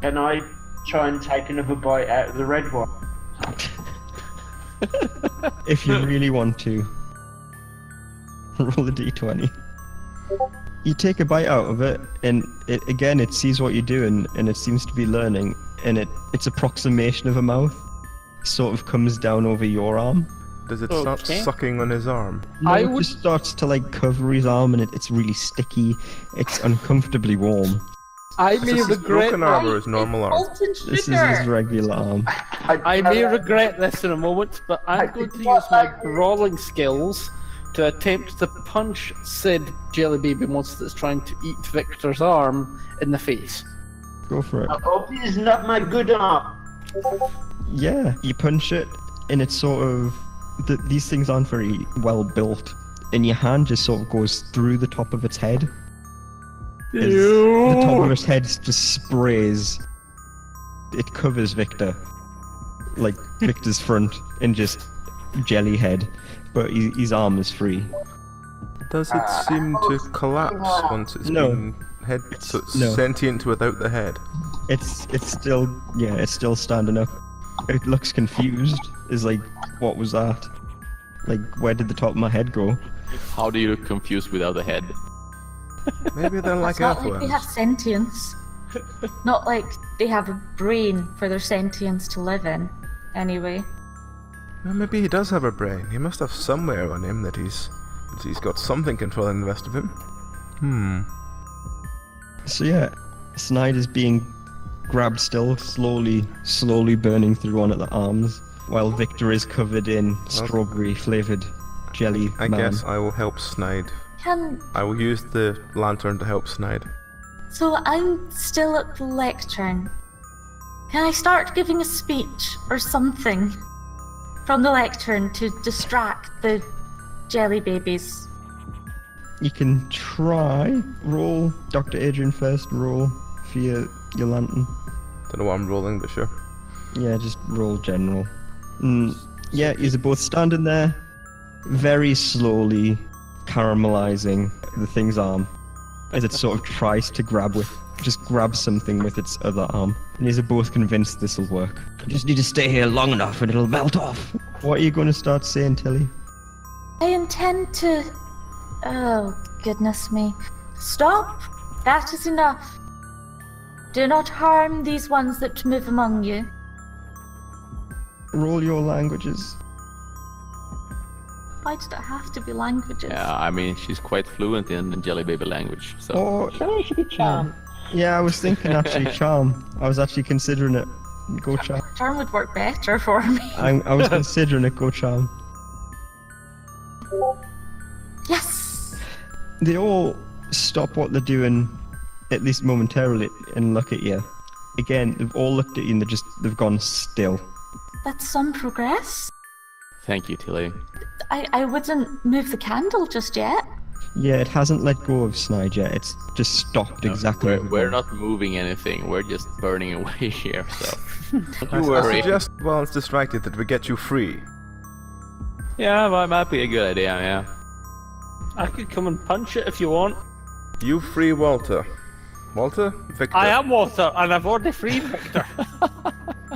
Speaker 6: Can I try and take another bite out of the red one?
Speaker 2: If you really want to. Roll a d20. You take a bite out of it, and it sees what you're doing, and it seems to be learning, and its approximation of a mouth sort of comes down over your arm.
Speaker 3: Does it start sucking on his arm?
Speaker 2: No, it just starts to like cover his arm, and it's really sticky. It's uncomfortably warm.
Speaker 7: I may
Speaker 3: Is this
Speaker 7: regret
Speaker 3: broken arm or his normal arm?
Speaker 2: This is his regular arm.
Speaker 7: I may regret this in a moment, but I'm going to use my brawling skills to attempt to punch said jelly baby monster that's trying to eat Victor's arm in the face.
Speaker 2: Go for it.
Speaker 6: I hope he's not my good arm.
Speaker 2: Yeah, you punch it, and it's sort of... these things aren't very well built, and your hand just sort of goes through the top of its head. The top of its head just sprays. It covers Victor. Like, Victor's front, and just jelly head. But his arm is free.
Speaker 3: Does it seem to collapse once it's been so it's sentient without the head?
Speaker 2: It's still standing up. It looks confused. It's like, what was that? Like, where did the top of my head go?
Speaker 5: How do you look confused without a head?
Speaker 3: Maybe they're like
Speaker 1: It's not like
Speaker 3: earthworms.
Speaker 1: they have sentience. Not like they have a brain for their sentience to live in, anyway.
Speaker 3: Well, maybe he does have a brain. He must have somewhere on him that he's got something controlling the rest of him.
Speaker 2: So yeah, Snide is being grabbed still, slowly burning through one of the arms, while Victor is covered in strawberry-flavoured jelly.
Speaker 3: I guess I will help Snide. I will use the lantern to help Snide.
Speaker 1: So I'm still at the lectern. Can I start giving a speech or something from the lectern to distract the jelly babies?
Speaker 2: You can try. Roll, Dr. Adrian first, roll for your lantern.
Speaker 3: Don't know what I'm rolling, but sure.
Speaker 2: Yeah, just roll general. Yeah, you're both standing there, very slowly caramelizing the thing's arm as it sort of tries to grab something with its other arm. And you're both convinced this will work. You just need to stay here long enough and it'll melt off. What are you going to start saying, Tilly?
Speaker 1: I intend to... Oh, goodness me. Stop! That is enough. Do not harm these ones that move among you.
Speaker 2: Roll your languages.
Speaker 1: Why did it have to be languages?
Speaker 5: Yeah, I mean, she's quite fluent in the jelly baby language, so...
Speaker 2: Or...
Speaker 4: Surely it should be charm.
Speaker 2: Yeah, I was thinking actually charm. I was actually considering it. Go charm.
Speaker 1: Charm would work better for me.
Speaker 2: I was considering it. Go charm.
Speaker 1: Yes!
Speaker 2: They all stop what they're doing, at least momentarily, and look at you. Again, they've all looked at you and they've gone still.
Speaker 1: That's some progress.
Speaker 5: Thank you, Tilly.
Speaker 1: I wouldn't move the candle just yet.
Speaker 2: Yeah, it hasn't let go of Snide yet. It's just stopped exactly.
Speaker 5: We're not moving anything. We're just burning away here, so... Don't you
Speaker 3: I
Speaker 5: worry.
Speaker 3: suggest, while it's distracted, that we get you free.
Speaker 5: Yeah, that might be a good idea, yeah.
Speaker 7: I could come and punch it if you want.
Speaker 3: You free Walter. Walter? Victor.
Speaker 7: I am Walter, and I've already freed Victor.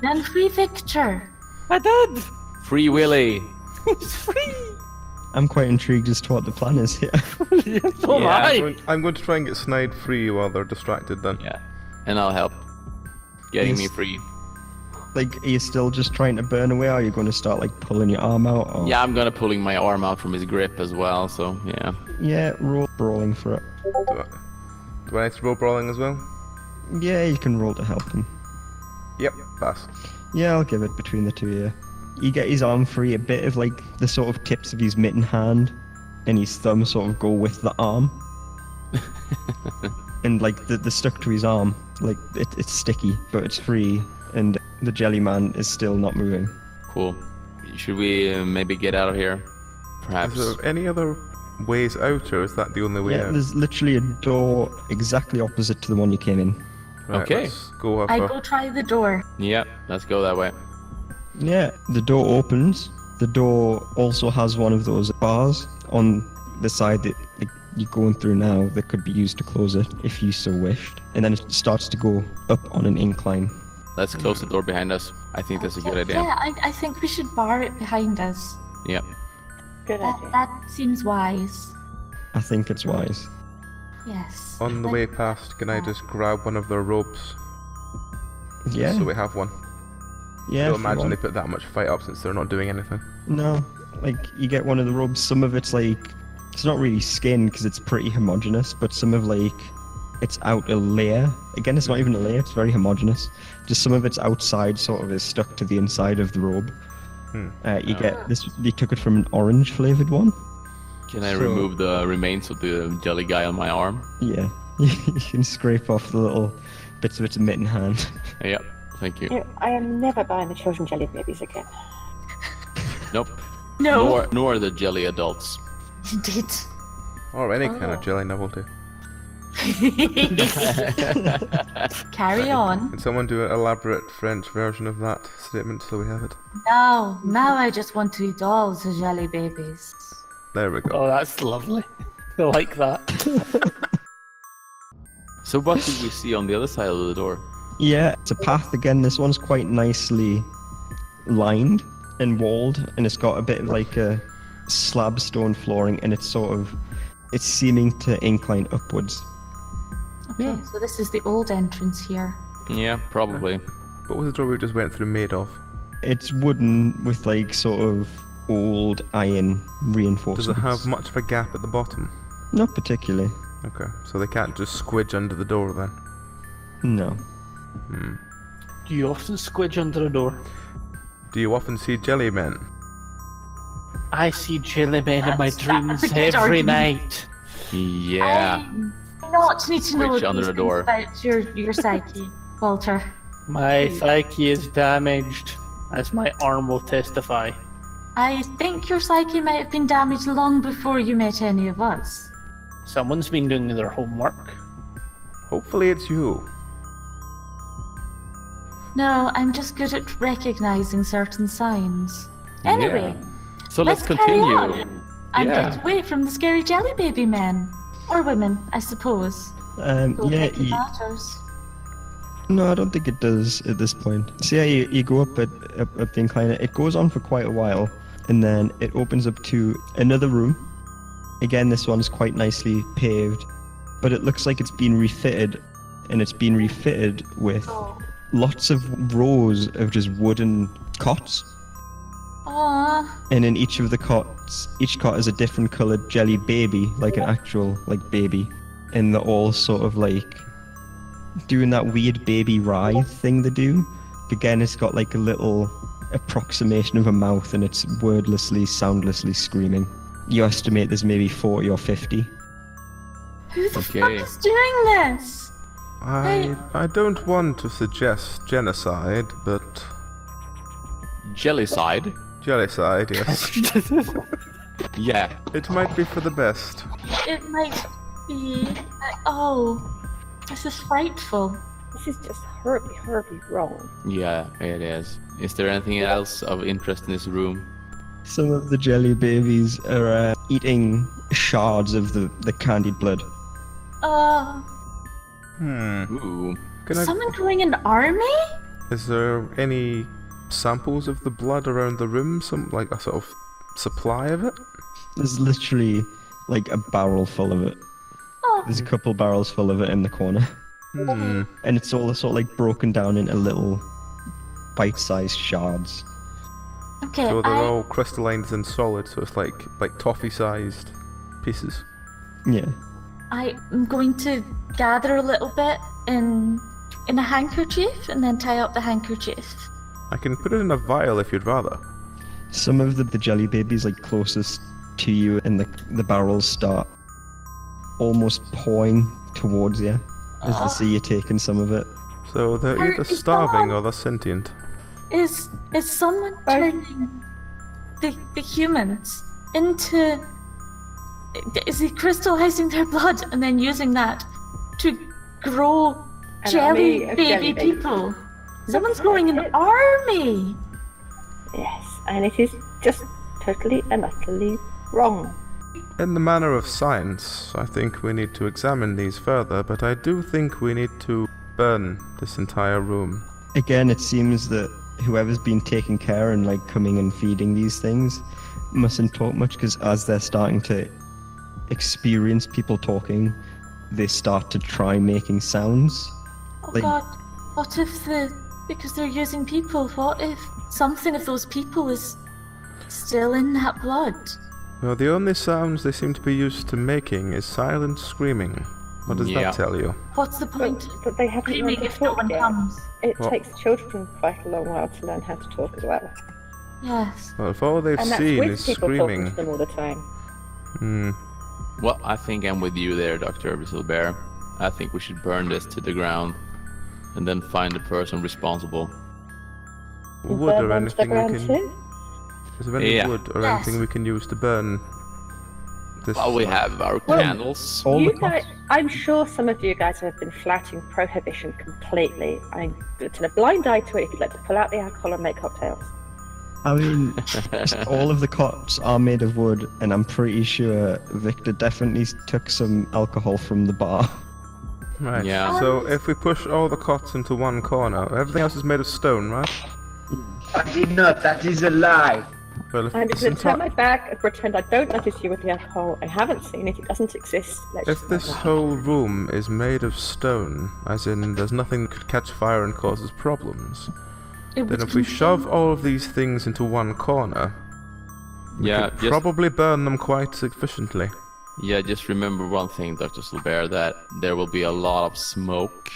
Speaker 1: Then free Victor.
Speaker 7: I did!
Speaker 5: Free Willy!
Speaker 7: He's free!
Speaker 2: I'm quite intrigued as to what the plan is here.
Speaker 7: So am
Speaker 5: Yeah.
Speaker 7: I.
Speaker 3: I'm going to try and get Snide free while they're distracted then.
Speaker 5: Yeah, and I'll help. Getting me
Speaker 2: Yes.
Speaker 5: free.
Speaker 2: Like, are you still just trying to burn away, or are you going to start, like, pulling your arm out? Or...
Speaker 5: Yeah, I'm gonna pulling my arm out from his grip as well, so yeah.
Speaker 2: Yeah, roll brawling for it.
Speaker 3: Do I need to roll brawling as well?
Speaker 2: Yeah, you can roll to help him.
Speaker 3: Yep, pass.
Speaker 2: Yeah, I'll give it between the two of you. You get his arm free, a bit of, like, the sort of tips of his mitten hand and his thumb sort of go with the arm. And, like, they're stuck to his arm. Like, it's sticky, but it's free, and the jelly man is still not moving.
Speaker 5: Cool. Should we maybe get out of here? Perhaps.
Speaker 3: Is there any other ways out, or is that the only way
Speaker 2: Yeah,
Speaker 3: out?
Speaker 2: there's literally a door exactly opposite to the one you came in.
Speaker 3: Right,
Speaker 5: Okay.
Speaker 3: let's go up.
Speaker 1: I go try the door.
Speaker 5: Yeah, let's go that way.
Speaker 2: Yeah, the door opens. The door also has one of those bars on the side that you're going through now that could be used to close it if you so wished. And then it starts to go up on an incline.
Speaker 5: Let's close the door behind us. I think that's a good idea.
Speaker 1: Yeah, I think we should bar it behind us.
Speaker 5: Yep.
Speaker 4: Good idea.
Speaker 1: That seems wise.
Speaker 2: I think it's wise.
Speaker 1: Yes.
Speaker 3: On the way past, can I just grab one of their robes?
Speaker 2: Yeah.
Speaker 3: So we have one.
Speaker 2: Yeah.
Speaker 3: I don't
Speaker 2: if you
Speaker 3: imagine they
Speaker 2: want.
Speaker 3: put that much fight up since they're not doing anything.
Speaker 2: No, like you get one of the robes. Some of it's like it's not really skin because it's pretty homogeneous, but some of like its outer layer. Again, it's not even a layer. It's very homogeneous. Just some of its outside sort of is stuck to the inside of the robe. You get this. They took it from an orange flavored one.
Speaker 5: Can I
Speaker 2: So-
Speaker 5: remove the remains of the jelly guy on my arm?
Speaker 2: Yeah, you can scrape off the little bits of its mitten hand.
Speaker 5: Yep, thank you.
Speaker 4: You know, I am never buying the children jelly babies again.
Speaker 5: Nope.
Speaker 1: No.
Speaker 5: Nor the jelly adults.
Speaker 1: Indeed.
Speaker 3: Or any kind of jelly novelty.
Speaker 1: Carry on.
Speaker 3: Can someone do an elaborate French version of that statement so we have it?
Speaker 1: Now I just want to eat all the jelly babies.
Speaker 3: There we go.
Speaker 7: Oh, that's lovely. I like that.
Speaker 5: So what did we see on the other side of the door?
Speaker 2: Yeah, it's a path again. This one's quite nicely lined and walled, and it's got a bit of like a slab stone flooring, and it's seeming to incline upwards.
Speaker 1: Okay, so this is the old entrance here.
Speaker 5: Yeah, probably.
Speaker 3: What was the door we just went through made of?
Speaker 2: It's wooden with like sort of old iron reinforcements.
Speaker 3: Does it have much of a gap at the bottom?
Speaker 2: Not particularly.
Speaker 3: Okay, so they can't just squidge under the door then?
Speaker 2: No.
Speaker 7: Do you often squidge under a door?
Speaker 3: Do you often see jelly men?
Speaker 7: I see jelly men in my
Speaker 1: That's
Speaker 7: dreams
Speaker 1: a good
Speaker 7: every
Speaker 1: argument.
Speaker 7: night.
Speaker 5: Yeah.
Speaker 1: I not need to know
Speaker 5: Switch under
Speaker 1: these
Speaker 5: the
Speaker 1: things
Speaker 5: door.
Speaker 1: about your psyche, Walter.
Speaker 7: My psyche is damaged, as my arm will testify.
Speaker 1: I think your psyche might have been damaged long before you met any of us.
Speaker 7: Someone's been doing their homework.
Speaker 3: Hopefully it's you.
Speaker 1: No, I'm just good at recognizing certain signs. Anyway,
Speaker 5: So let's
Speaker 1: carry
Speaker 5: continue.
Speaker 1: on and
Speaker 5: Yeah.
Speaker 1: get away from the scary jelly baby men. Or women, I suppose. Don't
Speaker 2: Yeah.
Speaker 1: think it matters.
Speaker 2: No, I don't think it does at this point. So yeah, you go up the incline. It goes on for quite a while, and then it opens up to another room. Again, this one's quite nicely paved, but it looks like it's been refitted, and it's been refitted with lots of rows of just wooden cots.
Speaker 1: Aww.
Speaker 2: And in each of the cots, each cot is a different coloured jelly baby, like an actual baby, and they're all sort of like doing that weird baby writhe thing they do. Again, it's got like a little approximation of a mouth, and it's wordlessly, soundlessly screaming. You estimate there's maybe 40 or 50.
Speaker 1: Who the fuck
Speaker 5: Okay.
Speaker 1: is doing this?
Speaker 3: I don't want to suggest genocide, but
Speaker 5: Jellicide.
Speaker 3: Jellicide, yes.
Speaker 5: Yeah.
Speaker 3: It might be for the best.
Speaker 1: It might be. Oh, this is frightful.
Speaker 4: This is just horribly wrong.
Speaker 5: Yeah, it is. Is there anything else of interest in this room?
Speaker 2: Some of the jelly babies are eating shards of the candied blood.
Speaker 5: Ooh.
Speaker 3: Can I,
Speaker 1: Someone growing an army?
Speaker 3: is there any samples of the blood around the room? Some like a sort of supply of it?
Speaker 2: There's literally like a barrel full of it.
Speaker 1: Oh,
Speaker 2: There's a couple barrels full of it in the corner. And it's all sort of like broken down into little bite-sized shards.
Speaker 1: okay.
Speaker 3: So they're all crystallized and solid, so it's like toffee-sized pieces.
Speaker 2: Yeah.
Speaker 1: I'm going to gather a little bit in a handkerchief and then tie up the handkerchief.
Speaker 3: I can put it in a vial if you'd rather.
Speaker 2: Some of the jelly babies like closest to you and the barrels start almost pouring towards you as they see you taking some of it.
Speaker 3: So they're
Speaker 1: Are-
Speaker 3: either
Speaker 1: is
Speaker 3: starving
Speaker 1: someone-
Speaker 3: or they're sentient.
Speaker 1: Is someone turning the humans into? Is he crystallizing their blood and then using that to grow
Speaker 4: An
Speaker 1: jelly
Speaker 4: army of
Speaker 1: baby
Speaker 4: jelly babies.
Speaker 1: people? Someone's growing an army.
Speaker 4: Yes, and it is just totally and utterly wrong.
Speaker 3: In the manner of science, I think we need to examine these further, but I do think we need to burn this entire room.
Speaker 2: Again, it seems that whoever's been taking care and like coming and feeding these things mustn't talk much, because as they're starting to experience people talking, they start to try making sounds.
Speaker 1: Oh
Speaker 2: Like-
Speaker 1: god, what if because they're using people, what if something of those people is still in that blood?
Speaker 3: Well, the only sounds they seem to be used to making is silent screaming. What does
Speaker 5: Yeah.
Speaker 3: that tell you?
Speaker 1: What's the point?
Speaker 4: But they haven't
Speaker 1: Screaming
Speaker 4: learned to
Speaker 1: if no
Speaker 4: talk
Speaker 1: one
Speaker 4: yet.
Speaker 1: comes.
Speaker 4: It
Speaker 3: Well-
Speaker 4: takes children quite a long while to learn how to talk as well.
Speaker 1: Yes.
Speaker 3: Well, if all they've
Speaker 4: And that's
Speaker 3: seen
Speaker 4: with
Speaker 3: is
Speaker 4: people talking
Speaker 3: screaming...
Speaker 4: to them all the time.
Speaker 5: Well, I think I'm with you there, Dr. Zilbare. I think we should burn this to the ground and then find the person responsible.
Speaker 3: Wood
Speaker 4: Burn
Speaker 3: or
Speaker 4: them to the
Speaker 3: anything we
Speaker 4: ground
Speaker 3: can...
Speaker 4: too?
Speaker 3: Is there any
Speaker 5: Yeah.
Speaker 3: wood or
Speaker 1: Yes.
Speaker 3: anything we can use to burn this?
Speaker 5: Well, we have our candles.
Speaker 2: All
Speaker 4: You
Speaker 2: the
Speaker 4: guys, I'm sure some of you guys have been flouting prohibition completely. I'm to a blind eye to it if you'd like to pull out the alcohol and make cocktails.
Speaker 2: I mean, all of the cots are made of wood, and I'm pretty sure Victor definitely took some alcohol from the bar.
Speaker 3: Right.
Speaker 5: Yeah.
Speaker 3: So if we push all the cots into one corner, everything else is made of stone, right?
Speaker 6: I did not. That is a lie.
Speaker 3: Well, if
Speaker 4: I'm
Speaker 3: this,
Speaker 4: just going to turn my
Speaker 3: enti-
Speaker 4: back and pretend I don't notice you with the alcohol. I haven't seen it. It doesn't exist. Let's
Speaker 3: if
Speaker 4: just
Speaker 3: this
Speaker 4: move on.
Speaker 3: whole room is made of stone, as in there's nothing that could catch fire and causes problems,
Speaker 1: It
Speaker 3: then
Speaker 1: would
Speaker 3: if we
Speaker 1: contain-
Speaker 3: shove all of these things into one corner, we
Speaker 5: Yeah,
Speaker 3: could
Speaker 5: just,
Speaker 3: probably burn them quite efficiently.
Speaker 5: just remember one thing, Dr. Zilbare, that there will be a lot of smoke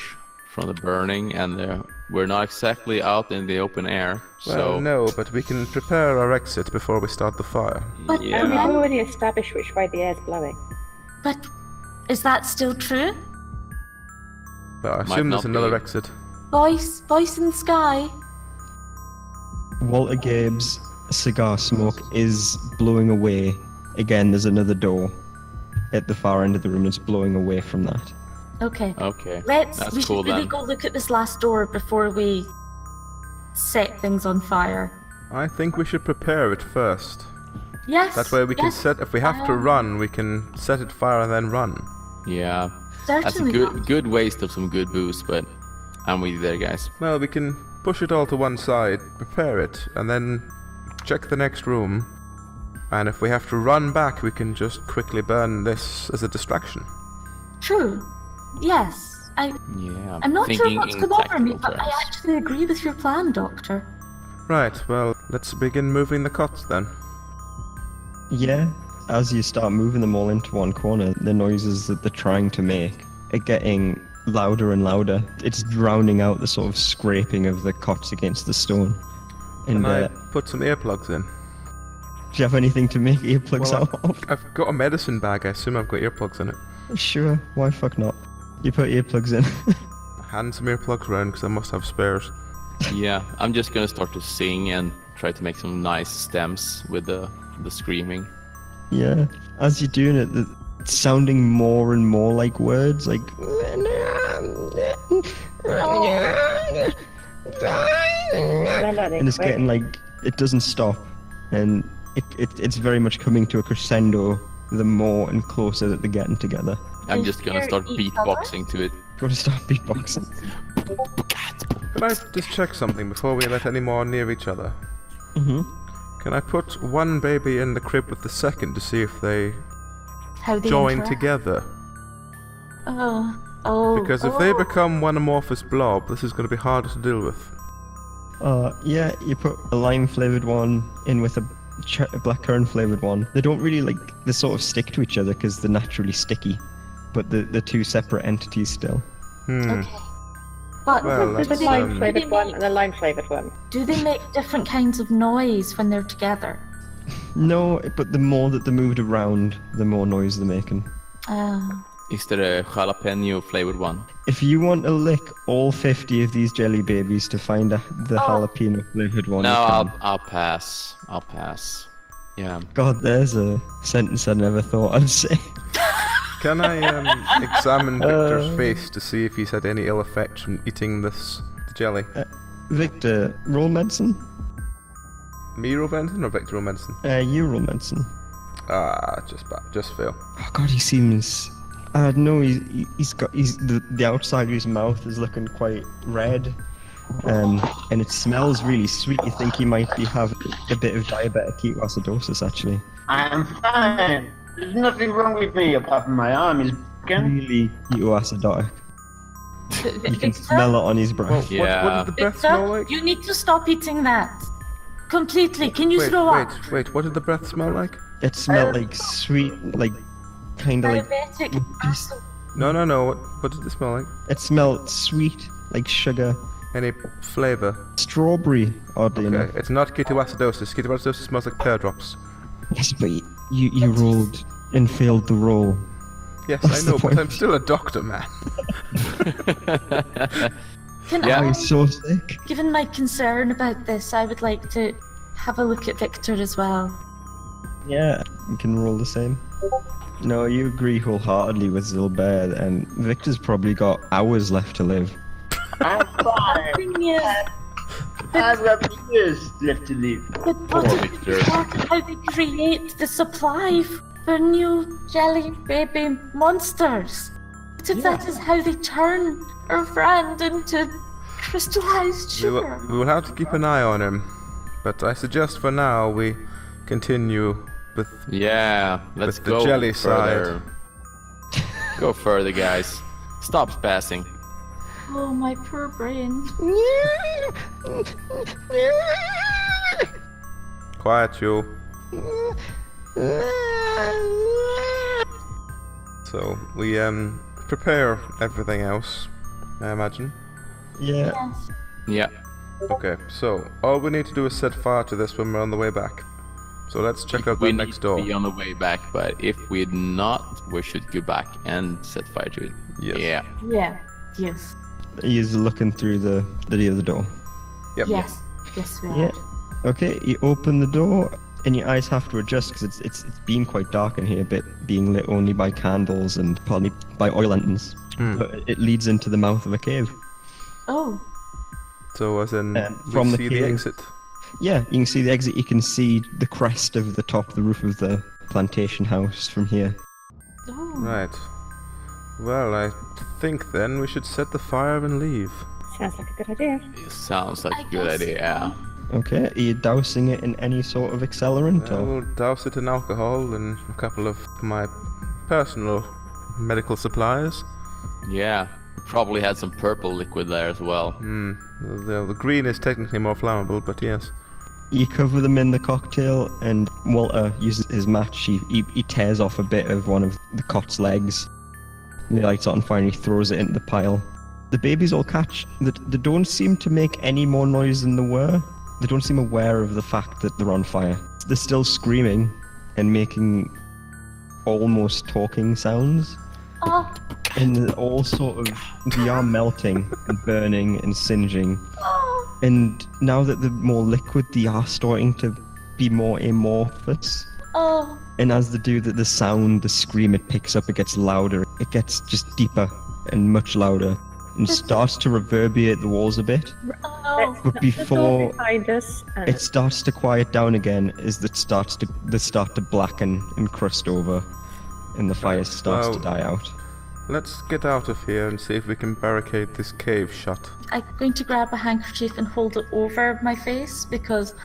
Speaker 5: from the burning, and we're not exactly out in the open air.
Speaker 3: Well,
Speaker 5: So,
Speaker 3: no, but we can prepare our exit before we start the fire.
Speaker 1: But
Speaker 4: And we've
Speaker 5: yeah.
Speaker 4: already established which way the air's blowing.
Speaker 1: But is that still true?
Speaker 3: But I
Speaker 5: Might
Speaker 3: assume there's
Speaker 5: not
Speaker 3: another
Speaker 5: be.
Speaker 3: exit.
Speaker 1: Voice in the sky.
Speaker 2: Walter Gabe's cigar smoke is blowing away. Again, there's another door at the far end of the room. It's blowing away from that.
Speaker 1: Okay.
Speaker 5: Okay.
Speaker 1: We should
Speaker 5: cool
Speaker 1: really
Speaker 5: then.
Speaker 1: go look at this last door before we set things on fire.
Speaker 3: I think we should prepare it first.
Speaker 1: Yes.
Speaker 3: That way we can
Speaker 1: yes,
Speaker 3: set, if we have to run, we can set it fire and then run.
Speaker 5: Yeah. That's a
Speaker 1: Certainly.
Speaker 5: good waste of some good booze, but I'm with you there, guys.
Speaker 3: Well, we can push it all to one side, prepare it, and then check the next room. And if we have to run back, we can just quickly burn this as a distraction.
Speaker 1: True. Yes.
Speaker 5: Yeah.
Speaker 1: I'm not sure
Speaker 5: thinking
Speaker 1: what's
Speaker 5: in
Speaker 1: come over me,
Speaker 5: tactical
Speaker 1: but I
Speaker 5: terms.
Speaker 1: actually agree with your plan, Doctor.
Speaker 3: Right, well, let's begin moving the cots then.
Speaker 2: Yeah, as you start moving them all into one corner, the noises that they're trying to make are getting louder and louder. It's drowning out the sort of scraping of the cots against the stone. And
Speaker 3: Can I put some earplugs in?
Speaker 2: do you have anything to make earplugs
Speaker 3: Well,
Speaker 2: out of?
Speaker 3: I've got a medicine bag, I assume I've got earplugs in it.
Speaker 2: Sure, why fuck not? You put earplugs in.
Speaker 3: Hand some earplugs around, because I must have spares.
Speaker 5: Yeah, I'm just gonna start to sing and try to make some nice stems with the screaming.
Speaker 2: Yeah, as you're doing it, it's sounding more and more like words, like...
Speaker 4: They're learning
Speaker 2: And it's
Speaker 4: quick.
Speaker 2: getting like, it doesn't stop, and it's very much coming to a crescendo the more and closer that they're getting together.
Speaker 5: I'm
Speaker 1: Is
Speaker 5: just gonna
Speaker 1: there
Speaker 5: start
Speaker 1: each other?
Speaker 5: beatboxing to it.
Speaker 2: Go to start beatboxing.
Speaker 3: Can I just check something before we let any more near each other?
Speaker 2: Mm-hmm.
Speaker 3: Can I put one baby in the crib with the second to see if they
Speaker 1: How they
Speaker 3: join
Speaker 1: interact.
Speaker 3: together?
Speaker 1: Oh.
Speaker 3: Because if they become one amorphous blob, this is going to be harder to deal with.
Speaker 2: Yeah, you put a lime flavored one in with a blackcurrant flavored one. They don't really like, they sort of stick to each other because they're naturally sticky, but they're two separate entities still.
Speaker 3: Hmm.
Speaker 1: Okay. But
Speaker 3: Well,
Speaker 4: There's
Speaker 3: that's,
Speaker 4: a lime
Speaker 3: um,
Speaker 4: flavoured one and a lime flavoured one.
Speaker 1: do they make different kinds of noise when they're together?
Speaker 2: No, but the more that they're moved around, the more noise they're making.
Speaker 5: Is there a jalapeno flavored one?
Speaker 2: If you want to lick all 50 of these jelly babies to find the jalapeno flavored one,
Speaker 5: No,
Speaker 2: you can.
Speaker 5: I'll pass. I'll pass. Yeah.
Speaker 2: God, there's a sentence I never thought I'd say.
Speaker 3: Can I examine Victor's face to see if he's had any ill effects from eating this jelly?
Speaker 2: Victor, roll medicine?
Speaker 3: Me roll medicine or Victor roll medicine?
Speaker 2: You roll medicine.
Speaker 3: Ah, just fail.
Speaker 2: Oh God, he seems. No, the outside of his mouth is looking quite red, and it smells really sweet. You think he might be having a bit of diabetic ketoacidosis, actually.
Speaker 6: I am fine. There's nothing wrong with me apart from my arm is broken.
Speaker 2: Really ketoacidotic. You can
Speaker 1: Victor,
Speaker 2: smell it on his breath.
Speaker 5: Yeah.
Speaker 3: What did the breath smell
Speaker 1: Victor,
Speaker 3: like?
Speaker 1: you need to stop eating that. Completely. Can you throw up?
Speaker 3: Wait, what did the breath smell like?
Speaker 2: It smelled like sweet, like kind of like.
Speaker 1: Diabetic.
Speaker 2: Just-
Speaker 3: No. What did it smell like?
Speaker 2: It smelled sweet, like sugar,
Speaker 3: Any flavour?
Speaker 2: strawberry. Oddly enough.
Speaker 3: Okay, it's not ketoacidosis. Ketoacidosis smells like pear drops.
Speaker 2: Yes, but you rolled and failed the roll.
Speaker 3: Yes,
Speaker 2: That's
Speaker 3: I
Speaker 2: the
Speaker 3: know, but
Speaker 2: point.
Speaker 3: I'm still a doctor, man.
Speaker 1: Can
Speaker 5: Yeah.
Speaker 2: I
Speaker 1: I,
Speaker 2: was so sick.
Speaker 1: given my concern about this, I would like to have a look at Victor as well.
Speaker 2: Yeah, you can roll the same. No, you agree wholeheartedly with Zilbare, and Victor's probably got hours left to live.
Speaker 6: I'm fine.
Speaker 1: Thing is,
Speaker 6: I've got years left to live.
Speaker 1: but
Speaker 5: Poor
Speaker 1: what if
Speaker 5: Victor.
Speaker 1: we started how they create the supply for new jelly baby monsters? What if that is how they turn our friend into crystallized
Speaker 3: We
Speaker 1: sugar?
Speaker 3: will have to keep an eye on him, but I suggest for now we continue with.
Speaker 5: Yeah, let's
Speaker 3: With the
Speaker 5: go
Speaker 3: Jellicide.
Speaker 5: further. Go further, guys. Stop spazzing.
Speaker 1: Oh, my poor brain.
Speaker 3: Quiet, you. So we prepare everything else, I imagine.
Speaker 2: Yeah.
Speaker 1: Yes.
Speaker 5: Yeah.
Speaker 3: Okay, so all we need to do is set fire to this when we're on the way back. So let's check out
Speaker 5: We
Speaker 3: that
Speaker 5: need
Speaker 3: next
Speaker 5: to
Speaker 3: door.
Speaker 5: be on the way back, but if we're not, we should go back and set fire to it.
Speaker 3: Yes.
Speaker 5: Yeah.
Speaker 1: Yeah. Yes.
Speaker 2: He is looking through the other door.
Speaker 3: Yep.
Speaker 1: Yes. Yes, we are.
Speaker 2: Yeah. Okay, you open the door, and your eyes have to adjust because it's been quite dark in here, but being lit only by candles and probably by oil lanterns. But it leads into the mouth of a cave.
Speaker 1: Oh.
Speaker 3: So as in, we
Speaker 2: from the
Speaker 3: see the
Speaker 2: cave.
Speaker 3: exit.
Speaker 2: Yeah, you can see the exit. You can see the crest of the top of the roof of the plantation house from here.
Speaker 1: Oh.
Speaker 3: Right. Well, I think then we should set the fire and leave.
Speaker 4: Sounds like a good idea.
Speaker 5: It sounds like
Speaker 1: I
Speaker 5: a good
Speaker 1: guess
Speaker 5: idea. Yeah.
Speaker 2: Okay, are you dousing it in any sort of accelerant?
Speaker 3: I
Speaker 2: Or?
Speaker 3: will douse it in alcohol and a couple of my personal medical supplies.
Speaker 5: Yeah. Probably had some purple liquid there as well.
Speaker 3: The green is technically more flammable, but yes.
Speaker 2: You cover them in the cocktail, and Walter uses his match. He tears off a bit of one of the cot's legs. He lights it on fire and he throws it into the pile. The babies all catch. They don't seem to make any more noise than they were. They don't seem aware of the fact that they're on fire. They're still screaming and making almost talking sounds.
Speaker 1: Oh.
Speaker 2: And they're all sort of, they are melting and burning and singeing.
Speaker 1: Oh.
Speaker 2: And now that they're more liquid, they are starting to be more amorphous.
Speaker 1: Oh.
Speaker 2: And as they do that, the sound, the scream, it picks up, it gets louder, it gets just deeper and much louder, and starts to reverberate the walls a bit.
Speaker 1: Oh.
Speaker 2: But
Speaker 4: The door
Speaker 2: before
Speaker 4: behind us, and
Speaker 2: it starts to quiet down again, as they start to blacken and crust over, and the fire starts to die out.
Speaker 3: Let's get out of here and see if we can barricade this cave shut.
Speaker 1: I'm going to grab a handkerchief and hold it over my face because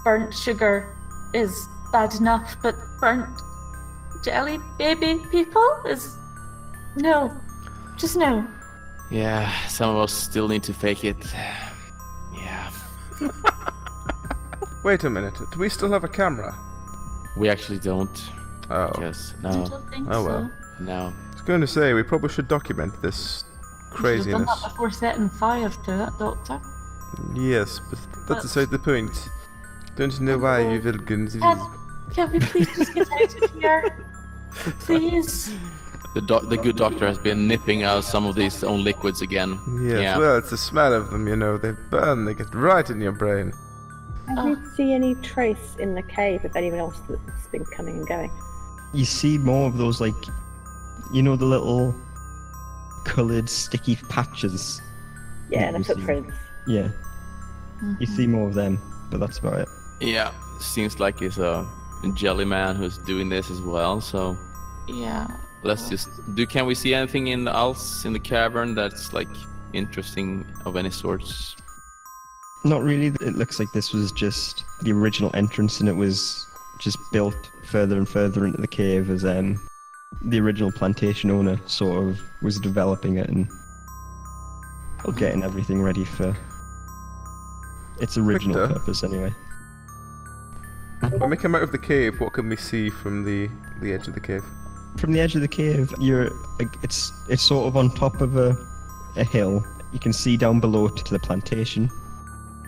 Speaker 1: burnt sugar is bad enough, but burnt jelly baby people is no. Just no.
Speaker 5: Yeah, some of us still need to fake it. Yeah.
Speaker 3: Wait a minute, do we still have a camera?
Speaker 5: We actually don't.
Speaker 3: Oh.
Speaker 5: Yes.
Speaker 1: I
Speaker 5: No.
Speaker 1: don't think
Speaker 3: Oh,
Speaker 1: so.
Speaker 3: well.
Speaker 5: No.
Speaker 3: I was going to say, we probably should document this
Speaker 1: You should have done
Speaker 3: craziness.
Speaker 1: that before setting fire to it, Doctor.
Speaker 3: Yes, but that's beside the point. Don't you know why you will
Speaker 1: Can we please just get out of here? Please.
Speaker 5: The good doctor has been nipping out some of these own liquids again.
Speaker 3: Yes,
Speaker 5: Yeah.
Speaker 3: well, it's the smell of them, you know. They burn, they get right in your brain.
Speaker 4: I didn't see any trace in the cave of anyone else that's been coming and going.
Speaker 2: You see more of those, like, you know, the little coloured sticky patches.
Speaker 4: Yeah, the
Speaker 2: You see-
Speaker 4: footprints.
Speaker 2: Yeah, you see more of them, but that's about it.
Speaker 5: Yeah. Seems like it's a jelly man who's doing this as well. So
Speaker 1: Yeah.
Speaker 5: let's just do. Can we see anything else in the cavern that's like interesting of any sorts?
Speaker 2: Not really. It looks like this was just the original entrance, and it was just built further and further into the cave as the original plantation owner sort of was developing it and getting everything ready for its original
Speaker 3: Victor?
Speaker 2: purpose anyway.
Speaker 3: When we come out of the cave, what can we see from the edge of the cave?
Speaker 2: From the edge of the cave, it's sort of on top of a hill. You can see down below to the plantation.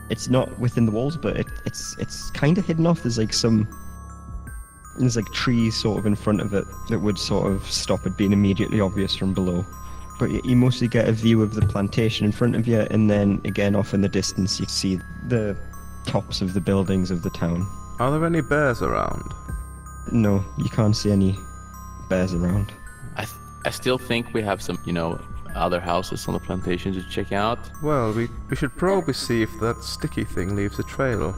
Speaker 2: It's not within the walls, but it's kind of hidden off. There's like trees sort of in front of it that would sort of stop it being immediately obvious from below. But you mostly get a view of the plantation in front of you, and then again off in the distance you see the tops of the buildings of the town.
Speaker 3: Are there any bears around?
Speaker 2: No, you can't see any bears around.
Speaker 5: I still think we have some, other houses on the plantation to check out.
Speaker 3: Well, we should probably see if that sticky thing leaves a trail.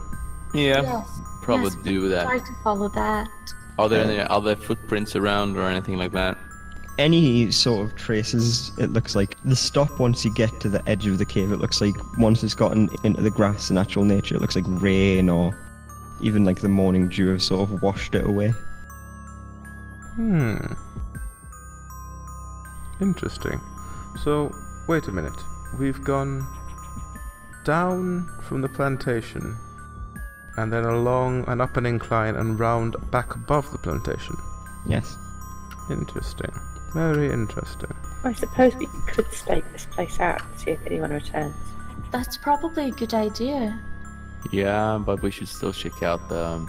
Speaker 5: Yeah,
Speaker 1: Yes.
Speaker 5: probably
Speaker 1: yes,
Speaker 5: do that.
Speaker 1: Try to follow that.
Speaker 5: Are there any other footprints around or anything like that?
Speaker 2: Any sort of traces, it looks like the stop once you get to the edge of the cave, it looks like once it's gotten into the grass and natural nature, it looks like rain or even like the morning dew have sort of washed it away.
Speaker 3: Interesting. So, wait a minute. We've gone down from the plantation and then along and up an incline and round back above the plantation.
Speaker 2: Yes.
Speaker 3: Interesting. Very interesting.
Speaker 4: I suppose we could stake this place out and see if anyone returns.
Speaker 1: That's probably a good idea.
Speaker 5: Yeah, but we should still check out the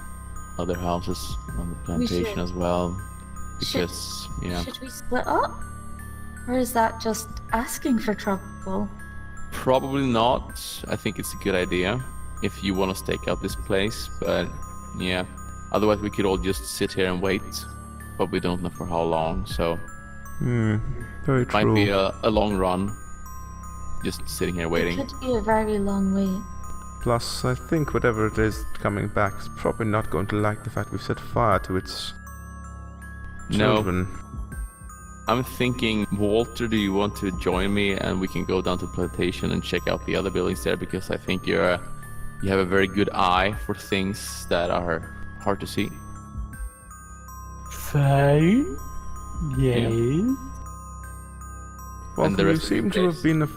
Speaker 5: other houses on the plantation
Speaker 1: should.
Speaker 5: as well.
Speaker 1: Should-
Speaker 5: Because,
Speaker 1: Should we split up? Or is that just asking for trouble?
Speaker 5: probably not. I think it's a good idea if you want to stake out this place, but yeah. Otherwise we could all just sit here and wait, but we don't know for how long, so
Speaker 3: Very
Speaker 5: it might
Speaker 3: true.
Speaker 5: be a long run. Just sitting here waiting.
Speaker 1: It could be a very long wait.
Speaker 3: Plus, I think whatever it is coming back is probably not going to like the fact we've set fire to its children.
Speaker 5: I'm thinking, Walter, do you want to join me and we can go down to plantation and check out the other buildings there, because I think you have a very good eye for things that are hard to see.
Speaker 7: Fine. Yeah.
Speaker 3: Well,
Speaker 5: And the
Speaker 3: you
Speaker 5: rest of you
Speaker 3: seem to have
Speaker 5: guys?
Speaker 3: been.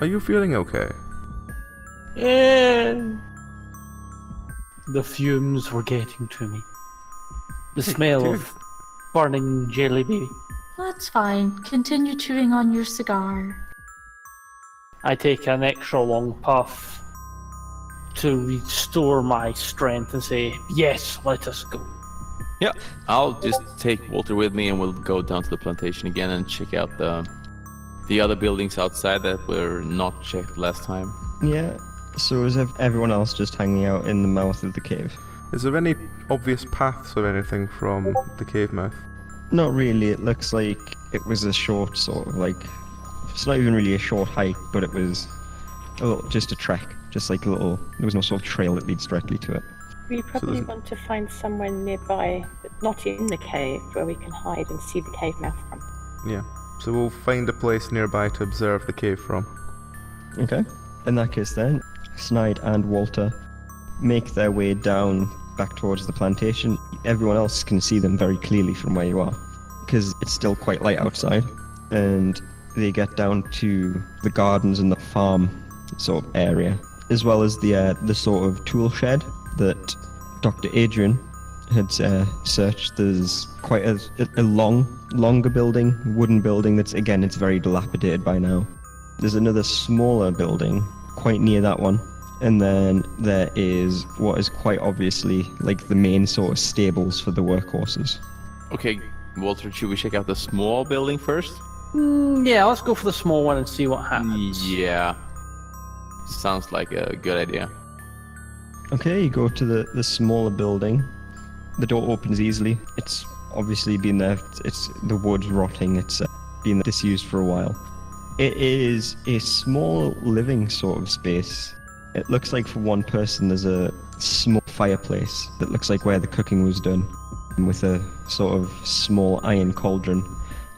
Speaker 3: Are you feeling okay?
Speaker 7: And the fumes were getting to me. The smell
Speaker 3: dear.
Speaker 7: of burning jelly baby.
Speaker 1: That's fine. Continue chewing on your cigar.
Speaker 7: I take an extra long puff to restore my strength and say, yes, let us go.
Speaker 5: Yeah, I'll just take Walter with me and we'll go down to the plantation again and check out the other buildings outside that were not checked last time.
Speaker 2: Yeah. So is everyone else just hanging out in the mouth of the cave?
Speaker 3: Is there any obvious paths or anything from the cave mouth?
Speaker 2: Not really. It looks like it was a short sort of like. It's not even really a short hike, but it was just a trek. Just like a little. There was no sort of trail that leads directly to it.
Speaker 4: We probably
Speaker 3: there's-
Speaker 4: want to find somewhere nearby, but not in the cave, where we can hide and see the cave mouth from.
Speaker 3: Yeah. So we'll find a place nearby to observe the cave from.
Speaker 2: Okay. In that case, then, Snide and Walter make their way down back towards the plantation. Everyone else can see them very clearly from where you are, because it's still quite light outside. And they get down to the gardens and the farm sort of area, as well as the sort of tool shed that Dr. Adrian had searched. There's quite a longer building, wooden building that's, again, it's very dilapidated by now. There's another smaller building quite near that one. And then there is what is quite obviously like the main sort of stables for the workhorses.
Speaker 5: Okay, Walter, should we check out the small building first?
Speaker 7: Yeah, let's go for the small one and see what happens.
Speaker 5: Yeah. Sounds like a good idea.
Speaker 2: Okay, you go to the smaller building. The door opens easily. It's obviously been there. It's the wood's rotting. It's been disused for a while. It is a small living sort of space. It looks like for one person there's a small fireplace that looks like where the cooking was done, with a sort of small iron cauldron.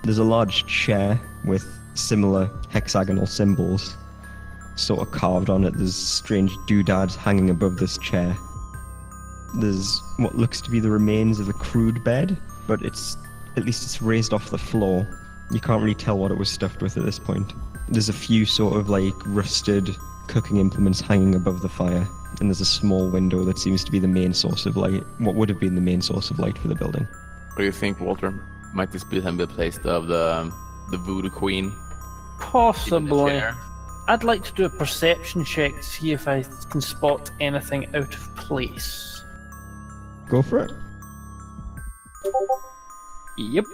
Speaker 2: There's a large chair with similar hexagonal symbols sort of carved on it. There's strange doodads hanging above this chair. There's what looks to be the remains of a crude bed, but at least it's raised off the floor. You can't really tell what it was stuffed with at this point. There's a few sort of like rusted cooking implements hanging above the fire, and there's a small window that seems to be the main source of light, what would have been the main source of light for the building.
Speaker 5: What do you think, Walter? Might this be the place of the voodoo queen?
Speaker 7: Possibly. I'd like to do a perception check to see if I can spot anything out of place.
Speaker 2: Go for it.
Speaker 7: Yep.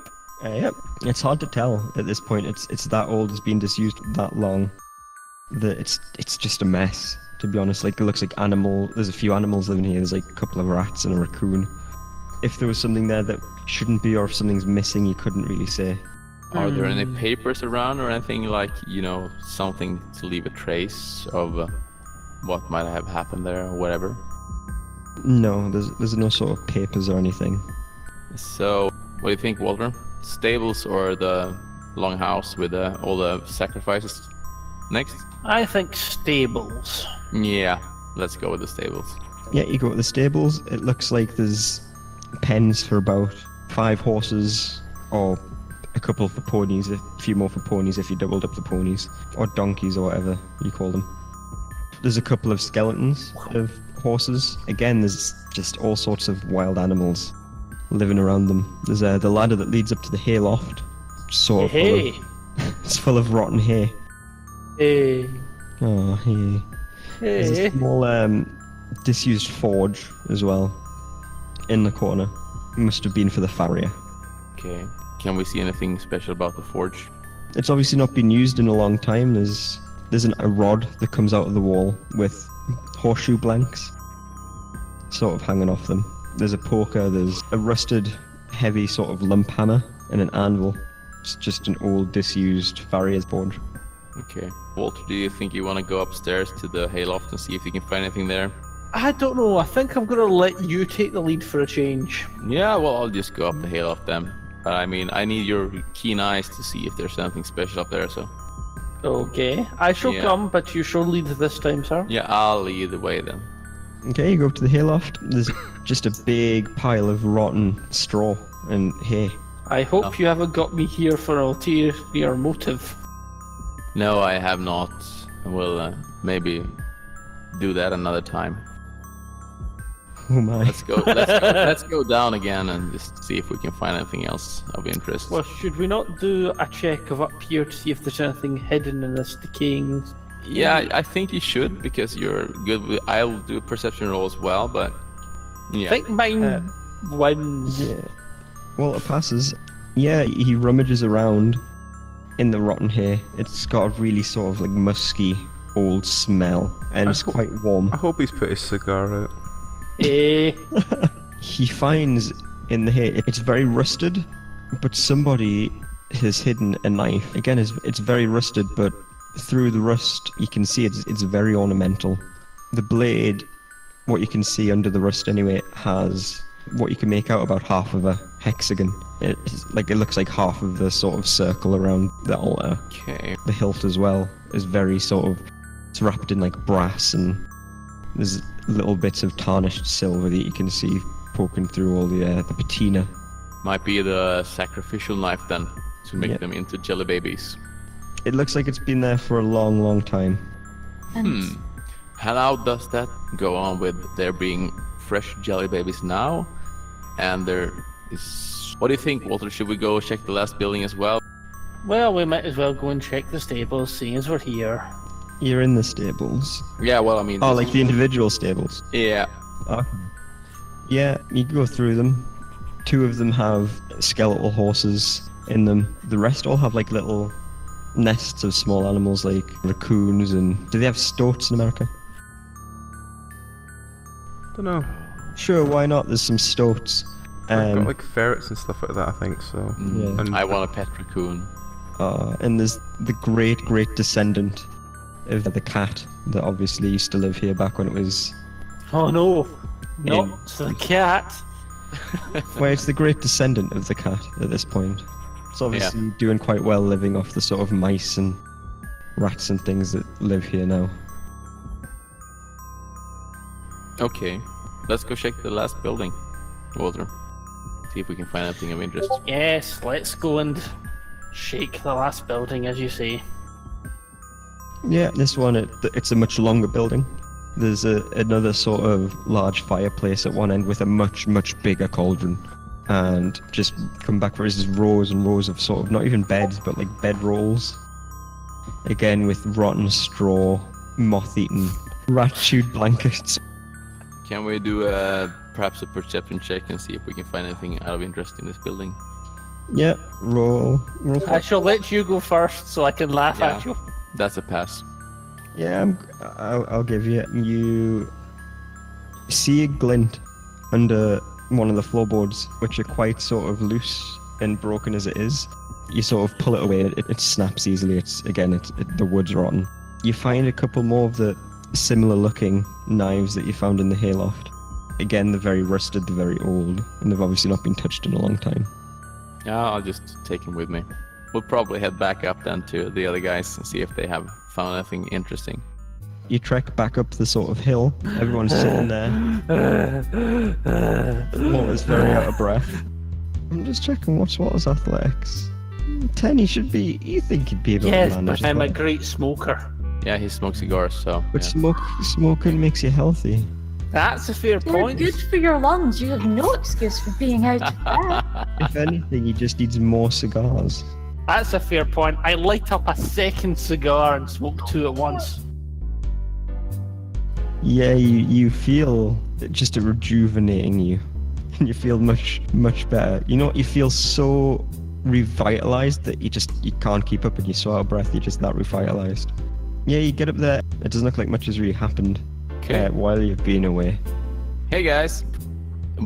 Speaker 2: Yep. It's hard to tell at this point. It's that old, it's been disused that long. That it's just a mess, to be honest. Like, it looks like there's a few animals living here. There's like a couple of rats and a raccoon. If there was something there that shouldn't be, or if something's missing, you couldn't really say.
Speaker 5: Are there any papers around or anything like, something to leave a trace of what might have happened there or whatever?
Speaker 2: No, there's no sort of papers or anything.
Speaker 5: So, what do you think, Walter? Stables or the longhouse with all the sacrifices next?
Speaker 7: I think stables.
Speaker 5: Yeah, let's go with the stables.
Speaker 2: Yeah, you go to the stables. It looks like there's pens for about 5 horses, or a couple for ponies, a few more for ponies if you doubled up the ponies, or donkeys or whatever you call them. There's a couple of skeletons of horses. Again, there's just all sorts of wild animals living around them. There's the ladder that leads up to the hayloft, sort of it's full of rotten hay.
Speaker 7: Hey.
Speaker 2: Oh, hay. There's a small disused forge as well in the corner. Must have been for the farrier.
Speaker 5: Okay. Can we see anything special about the forge?
Speaker 2: It's obviously not been used in a long time. There's a rod that comes out of the wall with horseshoe blanks sort of hanging off them. There's a poker, there's a rusted, heavy sort of lump hammer, and an anvil. It's just an old, disused farrier's board.
Speaker 5: Okay. Walter, do you think you want to go upstairs to the hayloft and see if you can find anything there?
Speaker 7: I don't know. I think I'm going to let you take the lead for a change.
Speaker 5: Yeah, well, I'll just go up the hayloft then. But I mean, I need your keen eyes to see if there's something special up there, so...
Speaker 7: Okay. I shall come, but you shall lead this time, sir.
Speaker 5: Yeah, I'll lead the way then.
Speaker 2: Okay, you go up to the hayloft. There's just a big pile of rotten straw and hay.
Speaker 7: I hope you haven't got me here for an ulterior motive.
Speaker 5: No, I have not. We'll maybe do that another time.
Speaker 2: Oh my.
Speaker 5: Let's go down again and just see if we can find anything else of interest.
Speaker 7: Well, should we not do a check of up here to see if there's anything hidden in this decaying...
Speaker 5: Yeah, I think you should, because you're good with... I'll do a perception roll as well, but... Yeah.
Speaker 7: I think mine wins.
Speaker 2: Yeah. Well, it passes. Yeah, he rummages around in the rotten hay. It's got a really sort of like musky, old smell, and it's quite warm.
Speaker 3: I hope he's put his cigar out.
Speaker 2: He finds in the hay, it's very rusted, but somebody has hidden a knife. Again, it's very rusted, but through the rust you can see it's very ornamental. The blade, what you can see under the rust anyway, has what you can make out about half of a hexagon. It looks like half of the sort of circle around the altar.
Speaker 5: Okay.
Speaker 2: The hilt as well is very sort of, it's wrapped in like brass, and there's little bits of tarnished silver that you can see poking through all the patina.
Speaker 5: Might be the sacrificial knife then, to make them into jelly babies.
Speaker 2: It looks like it's been there for a long, long time.
Speaker 1: And
Speaker 5: How does that go on with there being fresh jelly babies now? And there is... What do you think, Walter? Should we go check the last building as well?
Speaker 7: Well, we might as well go and check the stables, seeing as we're here.
Speaker 2: You're in the stables.
Speaker 5: Yeah, well, I mean...
Speaker 2: Oh, like the individual stables?
Speaker 5: Yeah.
Speaker 2: Okay. Yeah, you can go through them. 2 of them have skeletal horses in them. The rest all have like little nests of small animals like raccoons and... Do they have stoats in America?
Speaker 3: Don't know.
Speaker 2: Sure, why not? There's some stoats.
Speaker 3: I've got like ferrets and stuff like that, I think, so...
Speaker 2: Yeah.
Speaker 3: And
Speaker 5: I want a pet raccoon.
Speaker 2: And there's the great descendant of the cat that obviously used to live here back when it was...
Speaker 7: Oh no, not the cat.
Speaker 2: Well, it's the great descendant of the cat at this point. It's obviously doing quite well living off the sort of mice and rats and things that live here now.
Speaker 5: Okay. let's go check the last building, Walter. See if we can find anything of interest.
Speaker 7: Yes, let's go and shake the last building, as you say.
Speaker 2: Yeah, this one, it's a much longer building. There's another sort of large fireplace at one end with a much, much bigger cauldron. And just come back for just rows and rows of sort of, not even beds, but like bed rolls. Again, with rotten straw, moth-eaten, rat-chewed blankets.
Speaker 5: Can we do perhaps a perception check and see if we can find anything out of interest in this building?
Speaker 2: Yeah, roll
Speaker 7: I shall let you go first so I can laugh
Speaker 5: Yeah.
Speaker 7: at you.
Speaker 5: That's a pass.
Speaker 2: Yeah, I'll give you. You see a glint under one of the floorboards, which are quite sort of loose and broken as it is. You sort of pull it away, it snaps easily. The wood's rotten. You find a couple more of the similar-looking knives that you found in the hayloft. Again, they're very rusted, they're very old, and they've obviously not been touched in a long time.
Speaker 5: Yeah, I'll just take him with me. We'll probably head back up then to the other guys and see if they have found anything interesting.
Speaker 2: You trek back up the sort of hill. Everyone's sitting there. Walter's very out of breath. I'm just checking what's Walter's athletics. 10, you think he'd be able
Speaker 7: Yes,
Speaker 2: to manage
Speaker 7: but I'm a
Speaker 2: that.
Speaker 7: great smoker.
Speaker 5: Yeah, he smokes cigars, so.
Speaker 2: But
Speaker 5: Yeah.
Speaker 2: smoking makes you healthy.
Speaker 7: That's a fair
Speaker 1: You're
Speaker 7: point.
Speaker 1: good for your lungs. You have no excuse for being out of bed.
Speaker 2: If anything, he just needs more cigars.
Speaker 7: That's a fair point. I light up a second cigar and smoke two at once.
Speaker 2: Yeah, you feel just it rejuvenating you. And you feel much, much better. You know what? You feel so revitalized that you can't keep up and you're so out of breath, you're just that revitalized. Yeah, you get up there. It doesn't look like much has really happened while you've been away.
Speaker 5: Hey guys,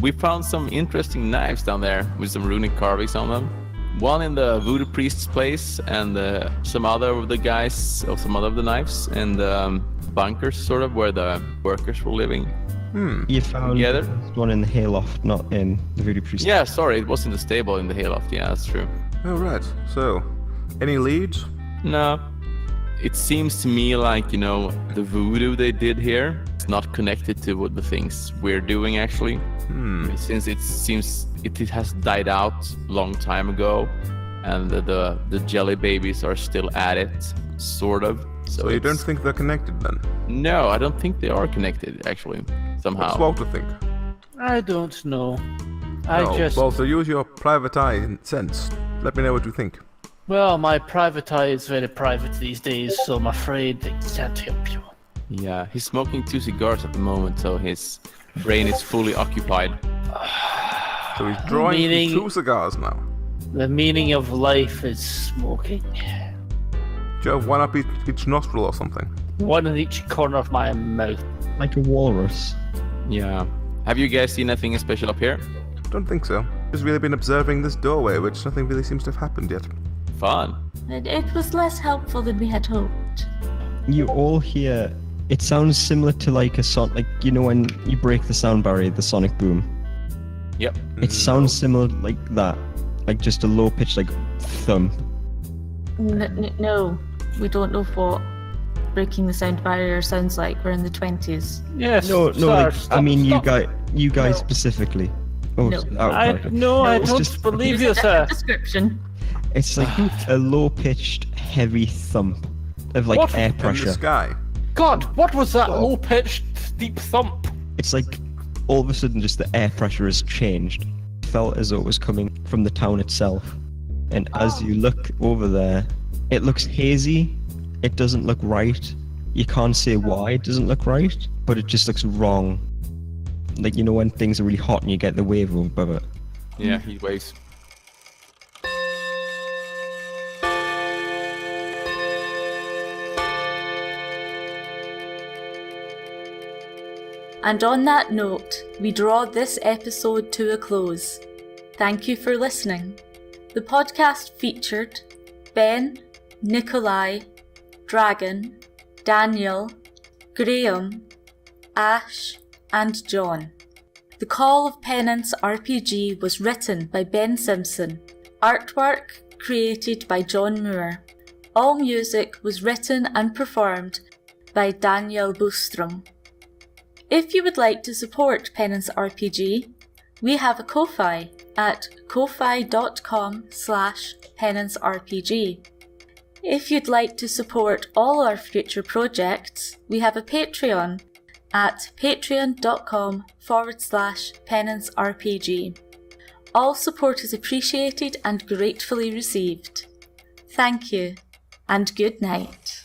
Speaker 5: we found some interesting knives down there with some runic carvings on them. One in the voodoo priest's place, and some other of the guys, or some other of the knives, and bunkers, sort of, where the workers were living.
Speaker 2: You found
Speaker 5: Together?
Speaker 2: one in the hayloft, not in the voodoo priest.
Speaker 5: Yeah, sorry, it was in the stable in the hayloft. Yeah, that's true.
Speaker 3: Oh, right. So, any leads?
Speaker 5: No, it seems to me like, the voodoo they did here is not connected to what the things we're doing, actually. Since it seems it has died out long time ago, and the jelly babies are still at it, sort of.
Speaker 3: So you don't think they're connected then?
Speaker 5: No, I don't think they are connected, actually, somehow.
Speaker 3: What's Walter think?
Speaker 7: I don't know.
Speaker 3: Walter, use your private eye and sense. Let me know what you think.
Speaker 7: Well, my private eye is very private these days, so I'm afraid I can't help you.
Speaker 5: Yeah, he's smoking 2 cigars at the moment, so his brain is fully occupied.
Speaker 3: So he's drawing
Speaker 7: Meaning-
Speaker 3: 2 cigars now.
Speaker 7: The meaning of life is smoking.
Speaker 3: Do you have one up each nostril or something?
Speaker 7: One in each corner of my mouth.
Speaker 2: Like a walrus.
Speaker 5: Yeah. Have you guys seen anything special up here?
Speaker 3: Don't think so. Just really been observing this doorway, which nothing really seems to have happened yet.
Speaker 5: Fun.
Speaker 1: It was less helpful than we had hoped.
Speaker 2: You all hear. It sounds similar to like a son, like when you break the sound barrier, the sonic boom.
Speaker 5: Yep.
Speaker 2: It sounds similar like that, like just a low pitched like thump.
Speaker 1: No, we don't know what breaking the sound barrier sounds like. We're in the 20s.
Speaker 7: Yes.
Speaker 2: No, like,
Speaker 7: stop,
Speaker 2: I mean
Speaker 7: stop.
Speaker 2: you guys
Speaker 1: No.
Speaker 2: specifically. Oh,
Speaker 1: No.
Speaker 7: I
Speaker 2: okay.
Speaker 7: don't
Speaker 2: just-
Speaker 7: believe you,
Speaker 1: Use a
Speaker 7: sir.
Speaker 1: different description.
Speaker 2: It's like a low pitched, heavy thump of like
Speaker 7: What?
Speaker 2: air
Speaker 3: In the
Speaker 2: pressure.
Speaker 3: sky.
Speaker 7: God, what was that low-pitched, deep thump?
Speaker 2: It's like all of a sudden just the air pressure has changed. It felt as though it was coming from the town itself. And as you look over there, it looks hazy. It doesn't look right. You can't say why it doesn't look right, but it just looks wrong. Like, when things are really hot and you get the wave above it.
Speaker 5: Yeah, heat waves.
Speaker 1: And on that note, we draw this episode to a close. Thank you for listening. The podcast featured Ben, Nikoli, Dragon, Daniel, Graham, Ash, and John. The Call of Penance RPG was written by Ben Simpson. Artwork created by John Moore. All music was written and performed by Daniel Boström. If you would like to support Penance RPG, we have a Ko-Fi at ko-fi.com/penancerpg. If you'd like to support all our future projects, we have a Patreon at patreon.com/penancerpg. All support is appreciated and gratefully received. Thank you, and good night.